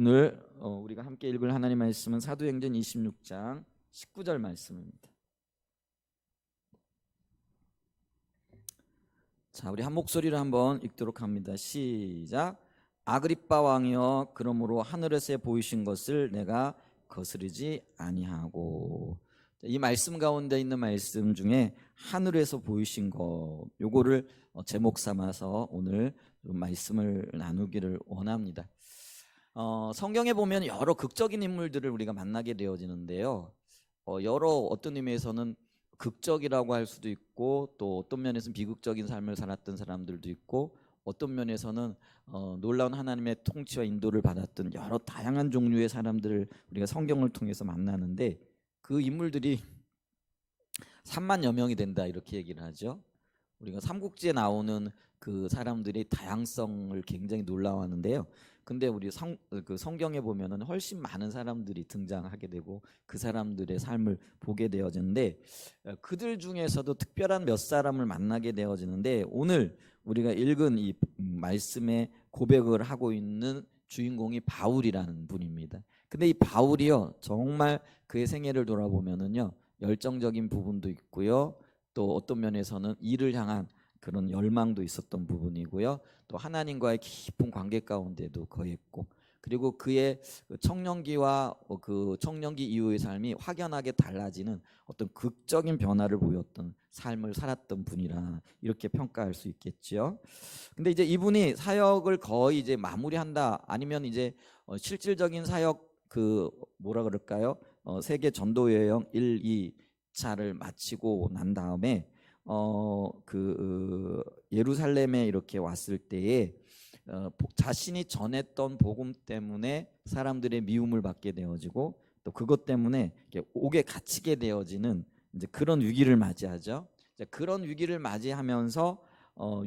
오늘 우리가 함께 읽을 하나님 말씀은 사도행전 26장 19절 말씀입니다. 자, 우리 한 목소리로 한번 읽도록 합니다. 시작. 아그리빠 왕이여, 그러므로 하늘에서 보이신 것을 내가 거스르지 아니하고. 이 말씀 가운데 있는 말씀 중에 하늘에서 보이신 것, 요거를 제목 삼아서 오늘 좀 말씀을 나누기를 원합니다. 성경에 보면 여러 극적인 인물들을 우리가 만나게 되어지는데요. 어떤 의미에서는 극적이라고 할 수도 있고, 또 어떤 면에서는 비극적인 삶을 살았던 사람들도 있고, 어떤 면에서는 놀라운 하나님의 통치와 인도를 받았던 여러 다양한 종류의 사람들을 우리가 성경을 통해서 만나는데, 그 인물들이 3만여 명이 된다 이렇게 얘기를 하죠. 우리가 삼국지에 나오는 그 사람들의 다양성을 굉장히 놀라워하는데요. 근데 우리 성경에 보면은 훨씬 많은 사람들이 등장하게 되고 그 사람들의 삶을 보게 되어지는데, 그들 중에서도 특별한 몇 사람을 만나게 되어지는데, 오늘 우리가 읽은 이 말씀에 고백을 하고 있는 주인공이 바울이라는 분입니다. 근데 이 바울이요, 정말 그의 생애를 돌아보면은요, 열정적인 부분도 있고요, 또 어떤 면에서는 일을 향한 그런 열망도 있었던 부분이고요, 또 하나님과의 깊은 관계 가운데도 거했고, 그리고 그의 청년기와 그 청년기 이후의 삶이 확연하게 달라지는 어떤 극적인 변화를 보였던 삶을 살았던 분이라 이렇게 평가할 수 있겠죠. 근데 이제 이분이 사역을 거의 이제 마무리한다, 아니면 이제 실질적인 사역 뭐라 그럴까요? 세계 전도 여행 1, 2차를 마치고 난 다음에 예루살렘에 이렇게 왔을 때에 자신이 전했던 복음 때문에 사람들의 미움을 받게 되어지고, 또 그것 때문에 옥에 갇히게 되어지는 이제 그런 위기를 맞이하죠. 이제 그런 위기를 맞이하면서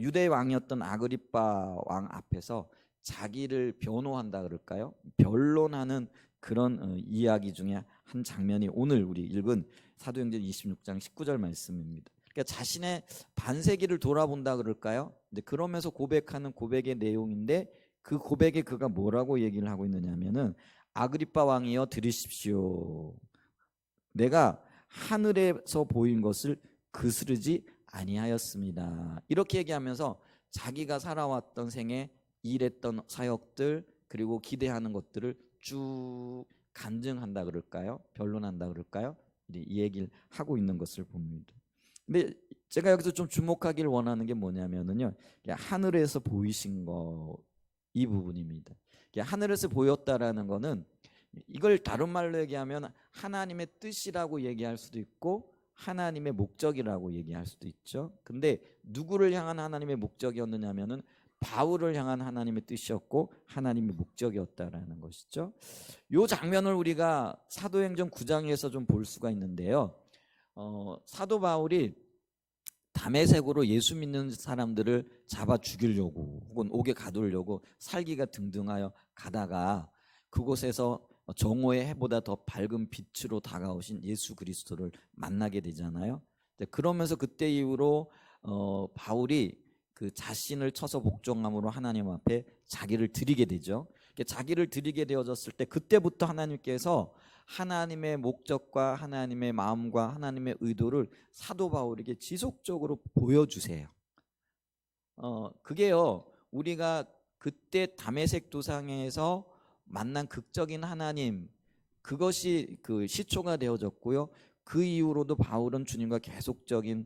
유대 왕이었던 아그리빠 왕 앞에서 자기를 변호한다 그럴까요? 변론하는 그런 이야기 중에 한 장면이 오늘 우리 읽은 사도행전 26장 19절 말씀입니다. 그러니까 자신의 반세기를 돌아본다 그럴까요? 근데 그러면서 고백하는 고백의 내용인데, 그 고백에 그가 뭐라고 얘기를 하고 있느냐면은, 아그리빠 왕이여 들으십시오. 내가 하늘에서 보인 것을 거스르지 아니하였습니다. 이렇게 얘기하면서 자기가 살아왔던 생에 일했던 사역들, 그리고 기대하는 것들을 쭉 간증한다 그럴까요? 변론한다 그럴까요? 이 얘기를 하고 있는 것을 봅니다. 근데 제가 여기서 좀 주목하기를 원하는 게 뭐냐면은요, 하늘에서 보이신 거, 이 부분입니다. 하늘에서 보였다라는 거는, 이걸 다른 말로 얘기하면 하나님의 뜻이라고 얘기할 수도 있고 하나님의 목적이라고 얘기할 수도 있죠. 근데 누구를 향한 하나님의 목적이었느냐면은 바울을 향한 하나님의 뜻이었고 하나님의 목적이었다라는 것이죠. 이 장면을 우리가 사도행전 9장에서 좀 볼 수가 있는데요. 사도 바울이 다메섹으로 예수 믿는 사람들을 잡아 죽이려고 혹은 옥에 가두려고 살기가 등등하여 가다가 그곳에서 정오의 해보다 더 밝은 빛으로 다가오신 예수 그리스도를 만나게 되잖아요. 그러면서 그때 이후로 바울이 그 자신을 쳐서 복종함으로 하나님 앞에 자기를 드리게 되죠. 자기를 드리게 되어졌을 때 그때부터 하나님께서 하나님의 목적과 하나님의 마음과 하나님의 의도를 사도 바울에게 지속적으로 보여주세요. 그게요, 우리가 그때 다메섹 도상에서 만난 극적인 하나님, 그것이 그 시초가 되어졌고요. 그 이후로도 바울은 주님과 계속적인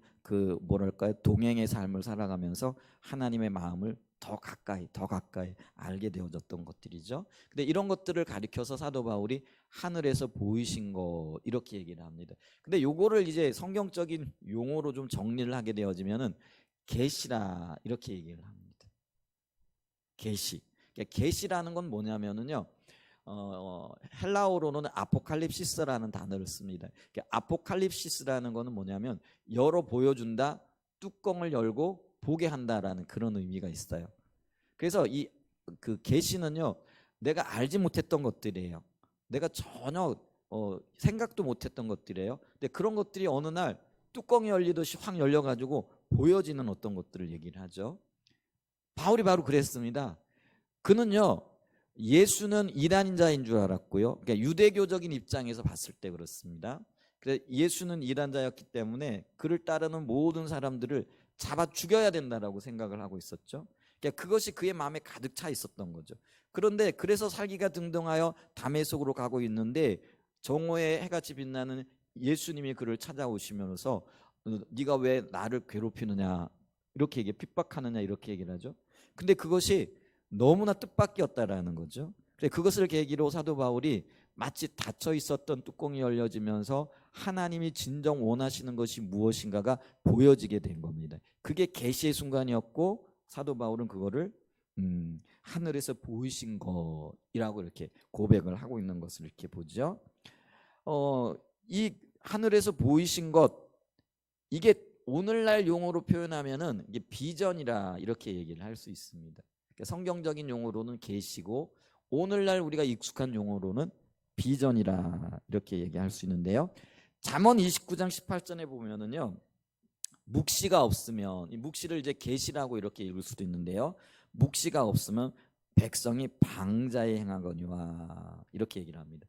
동행의 삶을 살아가면서 하나님의 마음을 더 가까이 알게 되어졌던 것들이죠. 근데 이런 것들을 가리켜서 사도 바울이 하늘에서 보이신 거 이렇게 얘기를 합니다. 근데 요거를 이제 성경적인 용어로 좀 정리를 하게 되어지면은 계시라 이렇게 얘기를 합니다. 계시. 계시라는 건 뭐냐면은요, 헬라어로는 아포칼립시스라는 단어를 씁니다. 아포칼립시스라는 거는 뭐냐면 열어 보여준다, 뚜껑을 열고 보게 한다라는 그런 의미가 있어요. 그래서 그 계시는요, 내가 알지 못했던 것들이에요. 내가 전혀 생각도 못했던 것들이에요. 근데 그런 것들이 어느 날 뚜껑이 열리듯이 확 열려가지고 보여지는 어떤 것들을 얘기를 하죠. 바울이 바로 그랬습니다. 그는요, 예수는 이단인 자인 줄 알았고요. 그러니까 유대교적인 입장에서 봤을 때 그렇습니다. 그래서 예수는 이단자였기 때문에 그를 따르는 모든 사람들을 잡아 죽여야 된다라고 생각을 하고 있었죠. 그러니까 그것이 그의 마음에 가득 차 있었던 거죠. 그런데 그래서 살기가 등등하여 다메섹으로 가고 있는데 정오의 해같이 빛나는 예수님이 그를 찾아오시면서 네가 왜 나를 괴롭히느냐 이렇게 핍박하느냐 이렇게 얘기를 하죠. 근데 그것이 너무나 뜻밖이었다라는 거죠. 그래서 그것을 계기로 사도 바울이 마치 닫혀 있었던 뚜껑이 열려지면서 하나님이 진정 원하시는 것이 무엇인가가 보여지게 된 겁니다. 그게 계시의 순간이었고 사도 바울은 그거를 하늘에서 보이신 것이라고 이렇게 고백을 하고 있는 것을 이렇게 보죠. 이 하늘에서 보이신 것, 이게 오늘날 용어로 표현하면은 이게 비전이라 이렇게 얘기를 할 수 있습니다. 그러니까 성경적인 용어로는 계시고 오늘날 우리가 익숙한 용어로는 비전이라 이렇게 얘기할 수 있는데요. 잠언 29장 18절에 보면은요, 묵시가 없으면, 이 묵시를 이제 계시라고 이렇게 읽을 수도 있는데요, 묵시가 없으면 백성이 방자에 행하거니와 이렇게 얘기를 합니다.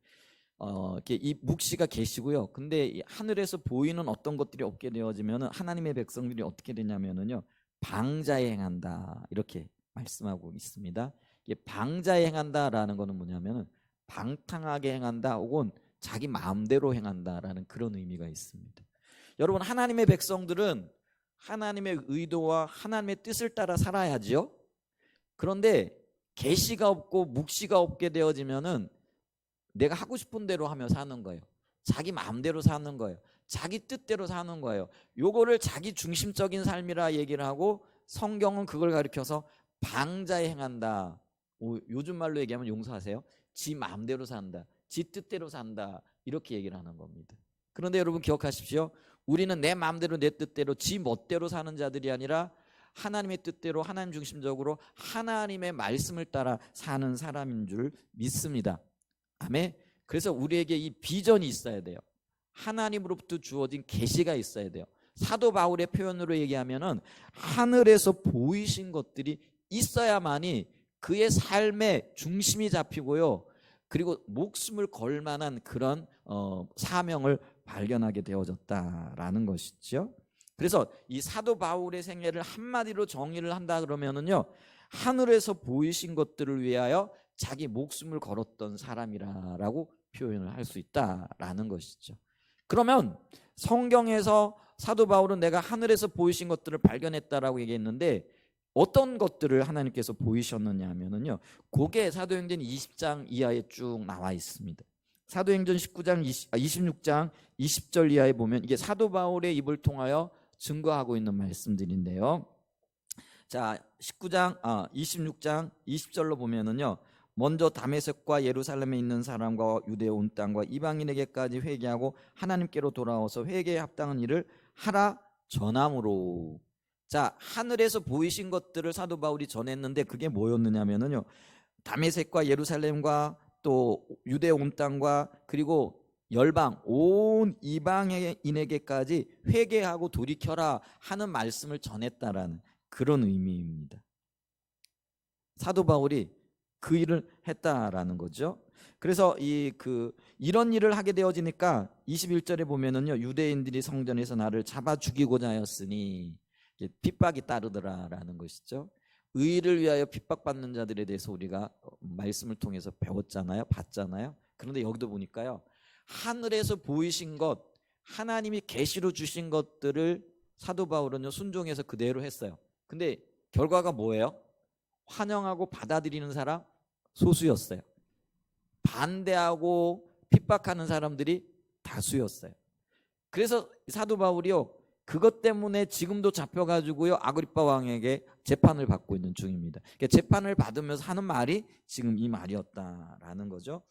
이렇게 이 묵시가 계시고요. 근데 이 하늘에서 보이는 어떤 것들이 없게 되어지면은 하나님의 백성들이 어떻게 되냐면은요, 방자에 행한다 이렇게 말씀하고 있습니다. 이게 방자에 행한다라는 거는 뭐냐면은 방탕하게 행한다 혹은 자기 마음대로 행한다라는 그런 의미가 있습니다. 여러분, 하나님의 백성들은 하나님의 의도와 하나님의 뜻을 따라 살아야지요. 그런데 계시가 없고 묵시가 없게 되어지면은 내가 하고 싶은 대로 하며 사는 거예요. 자기 마음대로 사는 거예요. 자기 뜻대로 사는 거예요. 요거를 자기 중심적인 삶이라 얘기를 하고 성경은 그걸 가리켜서 방자에 행한다. 요즘 말로 얘기하면 용서하세요. 지 마음대로 산다. 지 뜻대로 산다. 이렇게 얘기를 하는 겁니다. 그런데 여러분 기억하십시오. 우리는 내 마음대로 내 뜻대로 지 멋대로 사는 자들이 아니라 하나님의 뜻대로 하나님 중심적으로 하나님의 말씀을 따라 사는 사람인 줄 믿습니다. 아멘. 그래서 우리에게 이 비전이 있어야 돼요. 하나님으로부터 주어진 계시가 있어야 돼요. 사도 바울의 표현으로 얘기하면은 하늘에서 보이신 것들이 있어야만이 그의 삶의 중심이 잡히고요. 그리고 목숨을 걸 만한 그런 사명을 발견하게 되어졌다라는 것이죠. 그래서 이 사도 바울의 생애를 한마디로 정의를 한다 그러면은요, 하늘에서 보이신 것들을 위하여 자기 목숨을 걸었던 사람이라고 표현을 할 수 있다라는 것이죠. 그러면 성경에서 사도 바울은 내가 하늘에서 보이신 것들을 발견했다라고 얘기했는데 어떤 것들을 하나님께서 보이셨느냐 하면은요, 그게 사도행전 20장 이하에 쭉 나와 있습니다. 사도행전 26장 20절 이하에 보면 이게 사도 바울의 입을 통하여 증거하고 있는 말씀들인데요. 자, 26장 20절로 보면은요, 먼저 다메섹과 예루살렘에 있는 사람과 유대 온 땅과 이방인에게까지 회개하고 하나님께로 돌아와서 회개에 합당한 일을 하라 전함으로. 자, 하늘에서 보이신 것들을 사도 바울이 전했는데 그게 뭐였느냐면요, 다메섹과 예루살렘과 또 유대 온 땅과 그리고 열방 온 이방인에게까지 회개하고 돌이켜라 하는 말씀을 전했다라는 그런 의미입니다. 사도 바울이 그 일을 했다라는 거죠. 그래서 이런 일을 하게 되어지니까 21절에 보면은요, 유대인들이 성전에서 나를 잡아 죽이고자 하였으니 핍박이 따르더라라는 것이죠. 의를 위하여 핍박받는 자들에 대해서 우리가 말씀을 통해서 배웠잖아요, 봤잖아요. 그런데 여기도 보니까요, 하늘에서 보이신 것, 하나님이 계시로 주신 것들을 사도 바울은요 순종해서 그대로 했어요. 근데 결과가 뭐예요? 환영하고 받아들이는 사람 소수였어요. 반대하고 핍박하는 사람들이 다수였어요. 그래서 사도 바울이요, 그것 때문에 지금도 잡혀가지고요 아그리파 왕에게 재판을 받고 있는 중입니다. 그러니까 재판을 받으면서 하는 말이 지금 이 말이었다라는 거죠.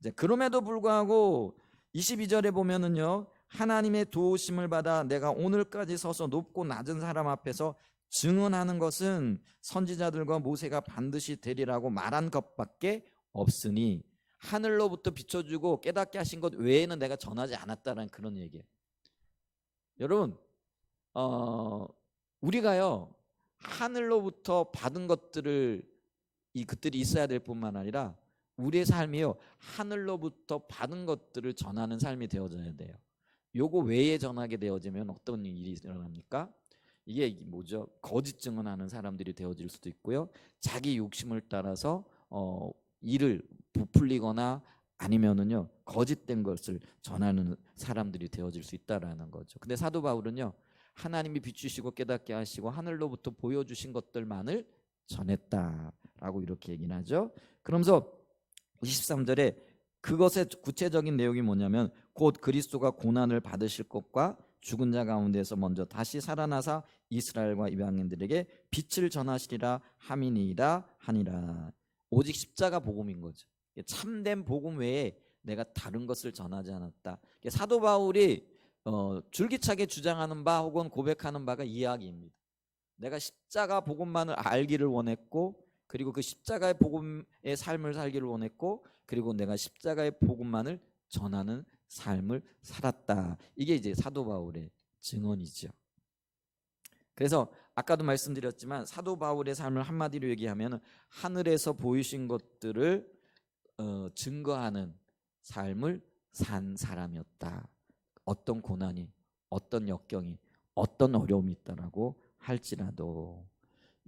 이제 그럼에도 불구하고 22절에 보면은요, 하나님의 도우심을 받아 내가 오늘까지 서서 높고 낮은 사람 앞에서 증언하는 것은 선지자들과 모세가 반드시 되리라고 말한 것밖에 없으니 하늘로부터 비춰주고 깨닫게 하신 것 외에는 내가 전하지 않았다는 그런 얘기예요. 여러분, 우리가요 하늘로부터 받은 것들을 그들이 있어야 될 뿐만 아니라 우리의 삶이요, 하늘로부터 받은 것들을 전하는 삶이 되어져야 돼요. 요거 외에 전하게 되어지면 어떤 일이 일어납니까? 이게 뭐죠? 거짓 증언하는 사람들이 되어질 수도 있고요. 자기 욕심을 따라서 일을 부풀리거나 아니면은요 거짓된 것을 전하는 사람들이 되어질 수 있다라는 거죠. 근데 사도 바울은요, 하나님이 비추시고 깨닫게 하시고 하늘로부터 보여주신 것들만을 전했다라고 이렇게 얘기를 하죠. 그러면서 23절에 그것의 구체적인 내용이 뭐냐면 곧 그리스도가 고난을 받으실 것과 죽은 자 가운데서 먼저 다시 살아나사 이스라엘과 이방인들에게 빛을 전하시리라 함이니이다 하니라. 오직 십자가 복음인 거죠. 참된 복음 외에 내가 다른 것을 전하지 않았다. 사도 바울이 줄기차게 주장하는 바 혹은 고백하는 바가 이야기입니다. 내가 십자가 복음만을 알기를 원했고, 그리고 그 십자가의 복음의 삶을 살기를 원했고, 그리고 내가 십자가의 복음만을 전하는 삶을 살았다. 이게 이제 사도 바울의 증언이죠. 그래서 아까도 말씀드렸지만 사도 바울의 삶을 한마디로 얘기하면 하늘에서 보이신 것들을 증거하는 삶을 산 사람이었다. 어떤 고난이, 어떤 역경이, 어떤 어려움이 있다라고 할지라도.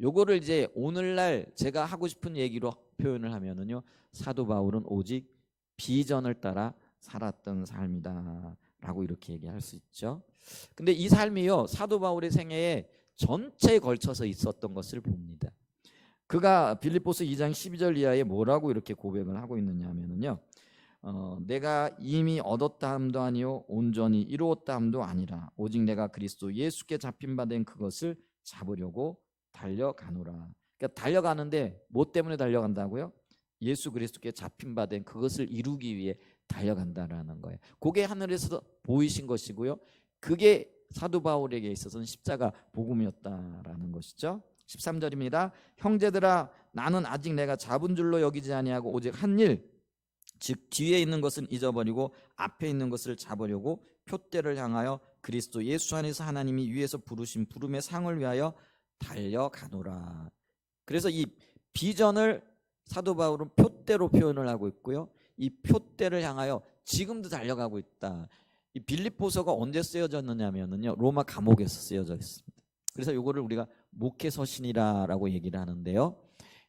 요거를 이제 오늘날 제가 하고 싶은 얘기로 표현을 하면은요, 사도 바울은 오직 비전을 따라 살았던 삶이다 라고 이렇게 얘기할 수 있죠. 근데 이 삶이요, 사도 바울의 생애에 전체에 걸쳐서 있었던 것을 봅니다. 그가 빌립보서 2장 12절 이하에 뭐라고 이렇게 고백을 하고 있느냐 하면은요, 내가 이미 얻었다 함도 아니요 온전히 이루었다 함도 아니라 오직 내가 그리스도 예수께 잡힌 바 된 그것을 잡으려고 달려가노라. 그러니까 달려가는데 뭐 때문에 달려간다고요? 예수 그리스도께 잡힌 바 된 그것을 이루기 위해 달려간다라는 거예요. 그게 하늘에서 보이신 것이고요, 그게 사도 바울에게 있어서는 십자가 복음이었다라는 것이죠. 13절입니다. 형제들아, 나는 아직 내가 잡은 줄로 여기지 아니하고 오직 한 일, 즉 뒤에 있는 것은 잊어버리고 앞에 있는 것을 잡으려고 표대를 향하여 그리스도 예수 안에서 하나님이 위에서 부르신 부름의 상을 위하여 달려가노라. 그래서 이 비전을 사도 바울은 표대로 표현을 하고 있고요, 이 표대를 향하여 지금도 달려가고 있다. 이 빌립보서가 언제 쓰여졌느냐면요, 로마 감옥에서 쓰여져 있습니다. 그래서 이거를 우리가 목회서신이라고 얘기를 하는데요,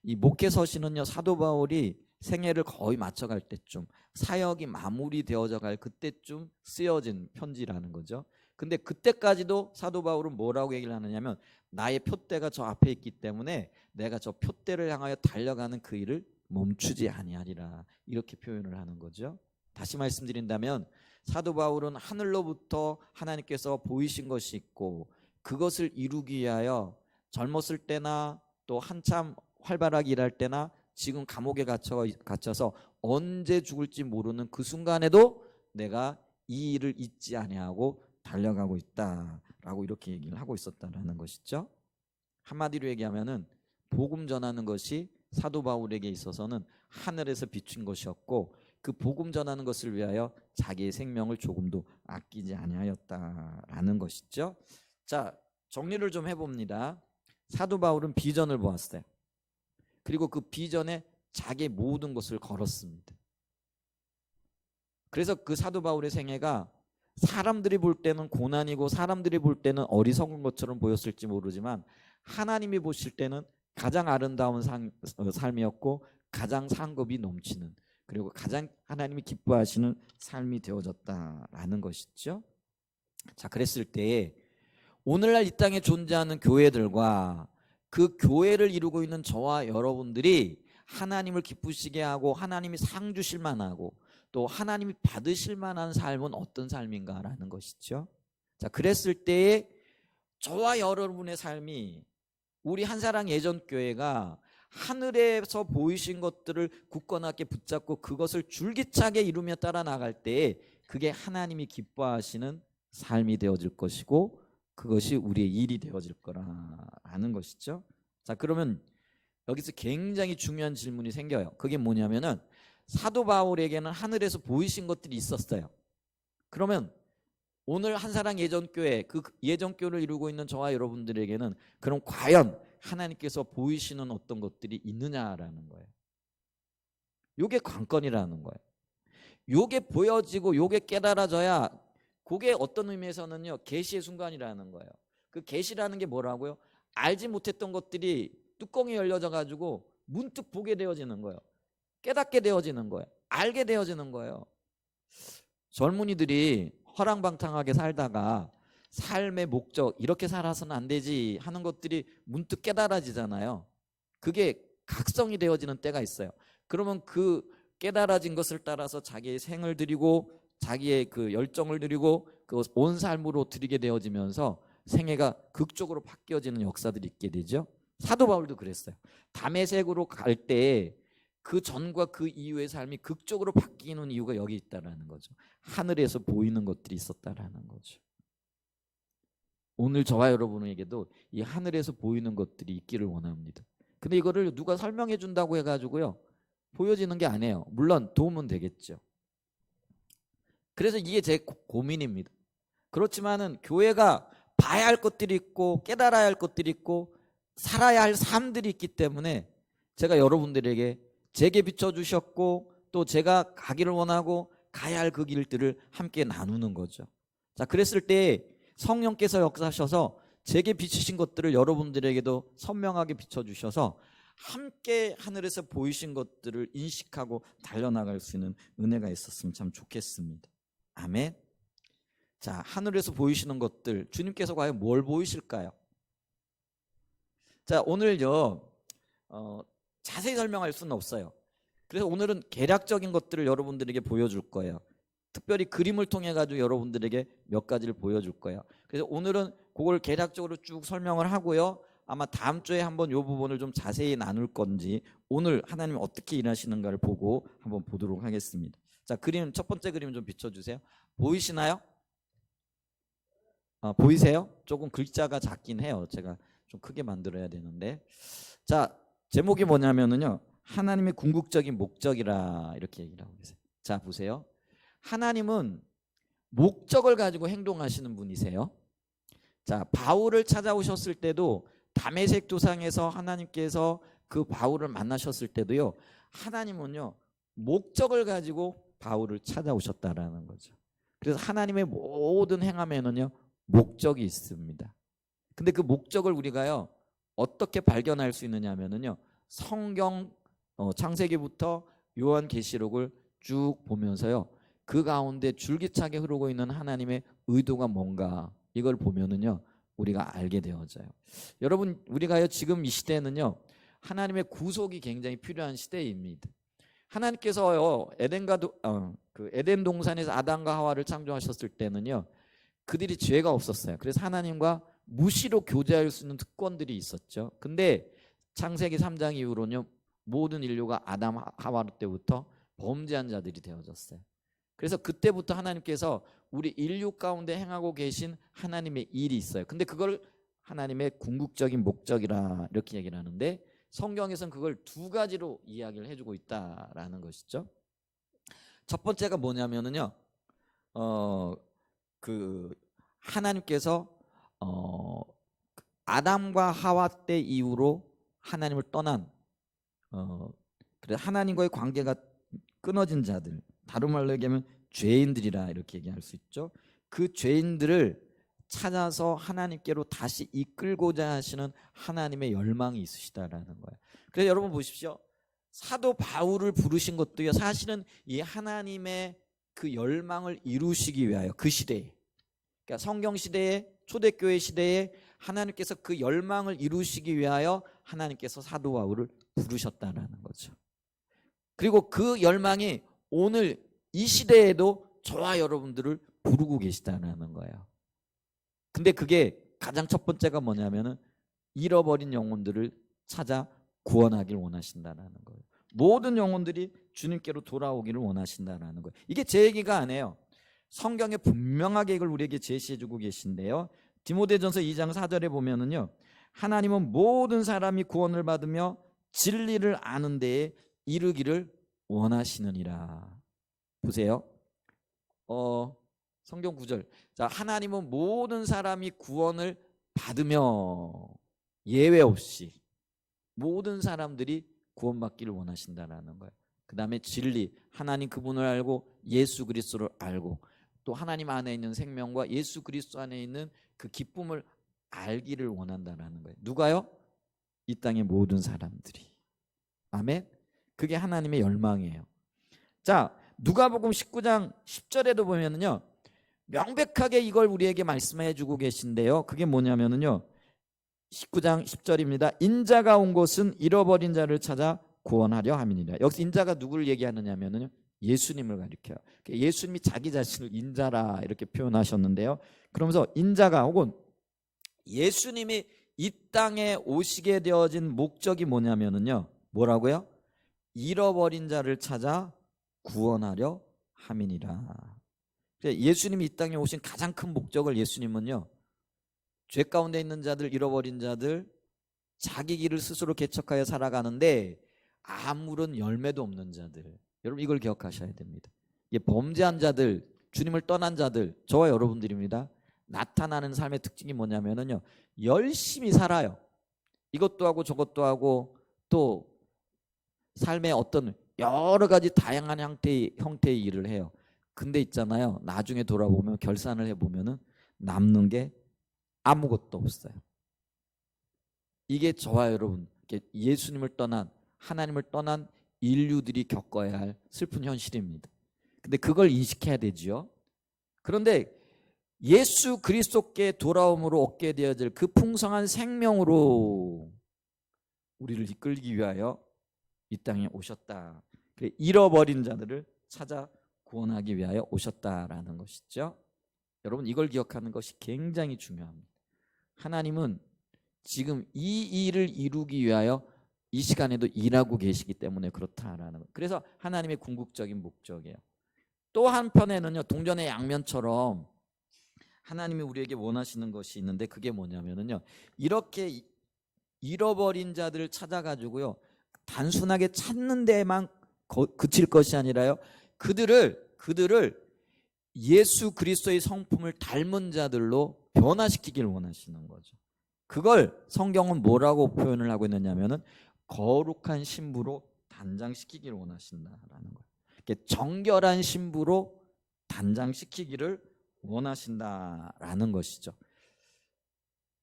이 목회서신은요, 사도 바울이 생애를 거의 맞춰갈 때쯤, 사역이 마무리되어져 갈 그때쯤 쓰여진 편지라는 거죠. 근데 그때까지도 사도 바울은 뭐라고 얘기를 하느냐면, 나의 표대가 저 앞에 있기 때문에 내가 저 표대를 향하여 달려가는 그 일을 멈추지 아니하리라, 이렇게 표현을 하는 거죠. 다시 말씀드린다면 사도 바울은 하늘로부터 하나님께서 보이신 것이 있고, 그것을 이루기 위하여 젊었을 때나 또 한참 활발하게 일할 때나 지금 감옥에 갇혀서 언제 죽을지 모르는 그 순간에도 내가 이 일을 잊지 아니하고 달려가고 있다라고 이렇게 얘기를 하고 있었다라는 것이죠. 한마디로 얘기하면은 복음 전하는 것이 사도 바울에게 있어서는 하늘에서 비춘 것이었고, 그 복음 전하는 것을 위하여 자기의 생명을 조금도 아끼지 아니하였다라는 것이죠. 자, 정리를 좀 해봅니다. 사도 바울은 비전을 보았어요. 그리고 그 비전에 자기의 모든 것을 걸었습니다. 그래서 그 사도 바울의 생애가 사람들이 볼 때는 고난이고 사람들이 볼 때는 어리석은 것처럼 보였을지 모르지만, 하나님이 보실 때는 가장 아름다운 삶이었고 가장 상급이 넘치는, 그리고 가장 하나님이 기뻐하시는 삶이 되어졌다라는 것이죠. 자, 그랬을 때에 오늘날 이 땅에 존재하는 교회들과 그 교회를 이루고 있는 저와 여러분들이 하나님을 기쁘시게 하고 하나님이 상 주실 만하고 또 하나님이 받으실 만한 삶은 어떤 삶인가라는 것이죠. 자, 그랬을 때에 저와 여러분의 삶이, 우리 한사랑 예전교회가 하늘에서 보이신 것들을 굳건하게 붙잡고 그것을 줄기차게 이루며 따라 나갈 때에 그게 하나님이 기뻐하시는 삶이 되어질 것이고, 그것이 우리의 일이 되어질 거라는 것이죠. 자, 그러면 여기서 굉장히 중요한 질문이 생겨요. 그게 뭐냐면은 사도 바울에게는 하늘에서 보이신 것들이 있었어요. 그러면 오늘 한사랑 예전교회, 그 예전교회를 이루고 있는 저와 여러분들에게는 그럼 과연 하나님께서 보이시는 어떤 것들이 있느냐라는 거예요. 요게 관건이라는 거예요. 요게 보여지고 요게 깨달아져야, 그게 어떤 의미에서는요 계시의 순간이라는 거예요. 그 계시라는 게 뭐라고요? 알지 못했던 것들이 뚜껑이 열려져 가지고 문득 보게 되어지는 거예요. 깨닫게 되어지는 거예요. 알게 되어지는 거예요. 젊은이들이 허랑방탕하게 살다가 삶의 목적, 이렇게 살아서는 안 되지 하는 것들이 문득 깨달아지잖아요. 그게 각성이 되어지는 때가 있어요. 그러면 그 깨달아진 것을 따라서 자기의 생을 드리고 자기의 그 열정을 드리고 그 온 삶으로 드리게 되어지면서 생애가 극적으로 바뀌어지는 역사들이 있게 되죠. 사도 바울도 그랬어요. 다메섹으로 갈 때 그 전과 그 이후의 삶이 극적으로 바뀌는 이유가 여기 있다라는 거죠. 하늘에서 보이는 것들이 있었다라는 거죠. 오늘 저와 여러분에게도 이 하늘에서 보이는 것들이 있기를 원합니다. 근데 이거를 누가 설명해 준다고 해가지고요 보여지는 게 아니에요. 물론 도움은 되겠죠. 그래서 이게 제 고민입니다. 그렇지만은 교회가 봐야 할 것들이 있고 깨달아야 할 것들이 있고 살아야 할 삶들이 있기 때문에 제가 여러분들에게 제게 비춰주셨고 또 제가 가기를 원하고 가야 할 그 길들을 함께 나누는 거죠. 자, 그랬을 때 성령께서 역사하셔서 제게 비추신 것들을 여러분들에게도 선명하게 비춰주셔서 함께 하늘에서 보이신 것들을 인식하고 달려나갈 수 있는 은혜가 있었으면 참 좋겠습니다. 아멘. 자, 하늘에서 보이시는 것들, 주님께서 과연 뭘 보이실까요? 자, 오늘요 자세히 설명할 수는 없어요. 그래서 오늘은 개략적인 것들을 여러분들에게 보여줄 거예요. 특별히 그림을 통해 가지고 여러분들에게 몇 가지를 보여줄 거예요. 그래서 오늘은 그걸 개략적으로 쭉 설명을 하고요. 아마 다음 주에 한번 이 부분을 좀 자세히 나눌 건지 오늘 하나님이 어떻게 일하시는가를 보고 한번 보도록 하겠습니다. 자, 그림 첫 번째 그림 좀 비춰주세요. 보이시나요? 보이세요? 조금 글자가 작긴 해요. 제가 좀 크게 만들어야 되는데. 자, 제목이 뭐냐면은요 하나님의 궁극적인 목적이라 이렇게 얘기를 하고 계세요. 자, 보세요. 하나님은 목적을 가지고 행동하시는 분이세요. 자, 바울을 찾아오셨을 때도 다메섹 도상에서 하나님께서 그 바울을 만나셨을 때도요 하나님은요 목적을 가지고 바울을 찾아오셨다라는 거죠. 그래서 하나님의 모든 행함에는요 목적이 있습니다. 근데 그 목적을 우리가요 어떻게 발견할 수 있느냐 하면은요 성경 창세기부터 요한계시록을 쭉 보면서요 그 가운데 줄기차게 흐르고 있는 하나님의 의도가 뭔가 이걸 보면은요 우리가 알게 되어져요. 여러분, 우리가요 지금 이 시대는요 하나님의 구속이 굉장히 필요한 시대입니다. 하나님께서요 그 에덴 동산에서 아담과 하와를 창조하셨을 때는요 그들이 죄가 없었어요. 그래서 하나님과 무시로 교제할 수 있는 특권들이 있었죠. 근데 창세기 3장 이후로는요 모든 인류가 아담 하와 때부터 범죄한 자들이 되어졌어요. 그래서 그때부터 하나님께서 우리 인류 가운데 행하고 계신 하나님의 일이 있어요. 근데 그걸 하나님의 궁극적인 목적이라 이렇게 얘기를 하는데 성경에서는 그걸 두 가지로 이야기를 해주고 있다라는 것이죠. 첫 번째가 뭐냐면은요 그 하나님께서 아담과 하와 때 이후로 하나님을 떠난 그래서 하나님과의 관계가 끊어진 자들, 다른 말로 얘기하면 죄인들이라 이렇게 얘기할 수 있죠. 그 죄인들을 찾아서 하나님께로 다시 이끌고자 하시는 하나님의 열망이 있으시다라는 거예요. 그래서 여러분 보십시오. 사도 바울을 부르신 것도요 사실은 이 하나님의 그 열망을 이루시기 위하여 그 시대에, 그러니까 성경 시대에, 초대교회 시대에 하나님께서 그 열망을 이루시기 위하여 하나님께서 사도 바울을 부르셨다라는 거죠. 그리고 그 열망이 오늘 이 시대에도 저와 여러분들을 부르고 계시다는 거예요. 근데 그게 가장 첫 번째가 뭐냐면은 잃어버린 영혼들을 찾아 구원하길 원하신다는 거예요. 모든 영혼들이 주님께로 돌아오기를 원하신다는 거예요. 이게 제 얘기가 아니에요. 성경에 분명하게 이걸 우리에게 제시해주고 계신데요. 디모데전서 2장 4절에 보면은요, 하나님은 모든 사람이 구원을 받으며 진리를 아는 데에 이르기를 원하시느니라. 보세요. 성경 9절. 자, 하나님은 모든 사람이 구원을 받으며 예외 없이 모든 사람들이 구원받기를 원하신다는 거예요. 그 다음에 진리, 하나님 그분을 알고 예수 그리스도를 알고 또 하나님 안에 있는 생명과 예수 그리스도 안에 있는 그 기쁨을 알기를 원한다는 거예요. 누가요? 이 땅의 모든 사람들이. 아멘. 그게 하나님의 열망이에요. 자, 누가복음 19장 10절에도 보면은요, 명백하게 이걸 우리에게 말씀해 주고 계신데요. 그게 뭐냐면은요, 19장 10절입니다. 인자가 온 곳은 잃어버린 자를 찾아 구원하려 함이니라. 여기서 인자가 누구를 얘기하느냐면은요, 예수님을 가리켜요. 예수님이 자기 자신을 인자라 이렇게 표현하셨는데요. 그러면서 인자가 혹은 예수님이 이 땅에 오시게 되어진 목적이 뭐냐면은요, 뭐라고요? 잃어버린 자를 찾아 구원하려 함이니라. 예수님이 이 땅에 오신 가장 큰 목적을 예수님은요, 죄 가운데 있는 자들, 잃어버린 자들, 자기 길을 스스로 개척하여 살아가는데 아무런 열매도 없는 자들, 여러분 이걸 기억하셔야 됩니다. 범죄한 자들, 주님을 떠난 자들, 저와 여러분들입니다. 나타나는 삶의 특징이 뭐냐면요, 열심히 살아요. 이것도 하고 저것도 하고 또 삶의 어떤 여러 가지 다양한 형태의 일을 해요. 근데 있잖아요, 나중에 돌아보면 결산을 해보면 남는 게 아무것도 없어요. 이게 저와 여러분, 예수님을 떠난, 하나님을 떠난 인류들이 겪어야 할 슬픈 현실입니다. 근데 그걸 인식해야 되지요. 그런데 예수 그리스도께 돌아옴으로 얻게 되어질 그 풍성한 생명으로 우리를 이끌기 위하여 이 땅에 오셨다. 잃어버린 자들을 찾아 구원하기 위하여 오셨다라는 것이죠. 여러분 이걸 기억하는 것이 굉장히 중요합니다. 하나님은 지금 이 일을 이루기 위하여 이 시간에도 일하고 계시기 때문에 그렇다라는 것. 그래서 하나님의 궁극적인 목적이에요. 또 한편에는요, 동전의 양면처럼 하나님이 우리에게 원하시는 것이 있는데 그게 뭐냐면요, 이렇게 잃어버린 자들을 찾아가지고요, 단순하게 찾는 데만 그칠 것이 아니라요, 그들을 예수 그리스도의 성품을 닮은 자들로 변화시키기를 원하시는 거죠. 그걸 성경은 뭐라고 표현을 하고 있느냐면은 거룩한 신부로 단장시키기를 원하신다라는 거예요. 정결한 신부로 단장시키기를 원하신다라는 것이죠.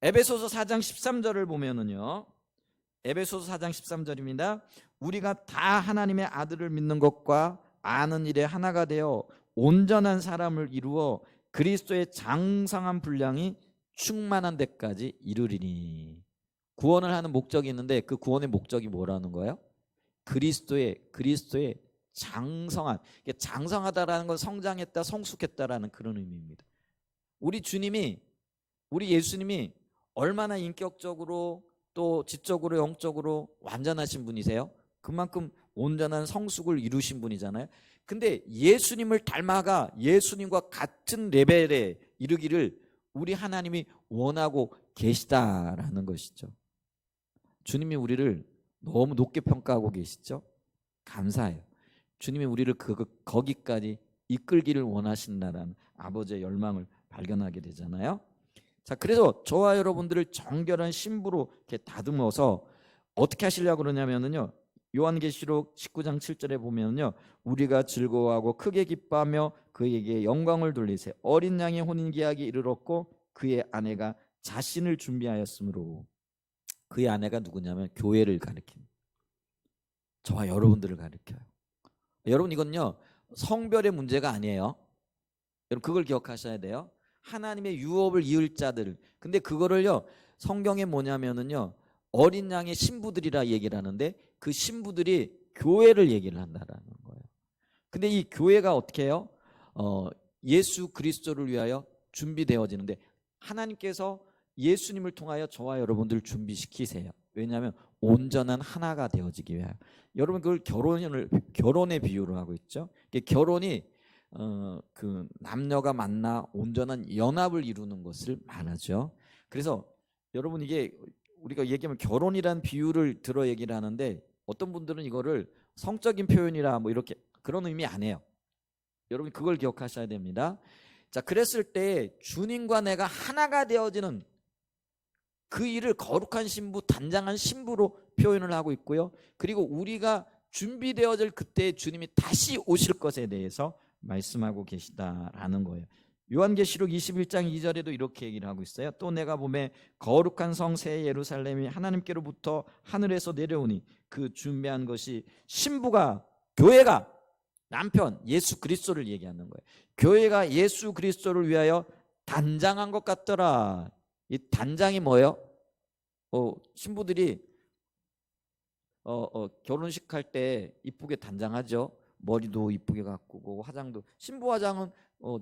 에베소서 4장 13절을 보면은요, 에베소서 4장 13절입니다. 우리가 다 하나님의 아들을 믿는 것과 아는 일에 하나가 되어 온전한 사람을 이루어 그리스도의 장성한 분량이 충만한 데까지 이르리니. 구원을 하는 목적이 있는데 그 구원의 목적이 뭐라는 거예요? 그리스도의 장성한, 장성하다라는 건 성장했다, 성숙했다라는 그런 의미입니다. 우리 예수님이 얼마나 인격적으로 또 지적으로 영적으로 완전하신 분이세요? 그만큼 온전한 성숙을 이루신 분이잖아요. 근데 예수님을 닮아가 예수님과 같은 레벨에 이르기를 우리 하나님이 원하고 계시다라는 것이죠. 주님이 우리를 너무 높게 평가하고 계시죠? 감사해요. 주님이 우리를 거기까지 이끌기를 원하신다라는 아버지의 열망을 발견하게 되잖아요. 자, 그래서 저와 여러분들을 정결한 신부로 이렇게 다듬어서 어떻게 하시려고 그러냐면요, 요한계시록 19장 7절에 보면요, 우리가 즐거워하고 크게 기뻐하며 그에게 영광을 돌리세. 어린 양의 혼인계약이 이르렀고 그의 아내가 자신을 준비하였으므로. 그의 아내가 누구냐면 교회를 가리킵니다. 저와 여러분들을 가리켜요. 여러분 이건요, 성별의 문제가 아니에요. 여러분 그걸 기억하셔야 돼요. 하나님의 유업을 이을 자들. 근데 그거를요, 성경에 뭐냐면은요, 어린 양의 신부들이라 얘기를 하는데 그 신부들이 교회를 얘기를 한다라는 거예요. 근데 이 교회가 어떻게 해요? 예수 그리스도를 위하여 준비되어지는데 하나님께서 예수님을 통하여 저와 여러분들 준비시키세요. 왜냐하면 온전한 하나가 되어지기 위하여. 여러분 그걸 결혼의 비유로 하고 있죠. 결혼이 그 남녀가 만나 온전한 연합을 이루는 것을 말하죠. 그래서 여러분 이게 우리가 얘기하면 결혼이란 비유를 들어 얘기를 하는데 어떤 분들은 이거를 성적인 표현이라 뭐 이렇게 그런 의미 안 해요. 여러분 그걸 기억하셔야 됩니다. 자, 그랬을 때 주님과 내가 하나가 되어지는 그 일을 거룩한 신부, 단장한 신부로 표현을 하고 있고요. 그리고 우리가 준비되어질 그때 주님이 다시 오실 것에 대해서 말씀하고 계시다라는 거예요. 요한계시록 21장 2절에도 이렇게 얘기를 하고 있어요. 또 내가 보매 거룩한 성 새 예루살렘이 하나님께로부터 하늘에서 내려오니 그 준비한 것이 신부가, 교회가, 남편 예수 그리스도를 얘기하는 거예요. 교회가 예수 그리스도를 위하여 단장한 것 같더라. 이 단장이 뭐예요? 신부들이 결혼식 할 때 이쁘게 단장하죠. 머리도 이쁘게 가꾸고 화장도, 신부 화장은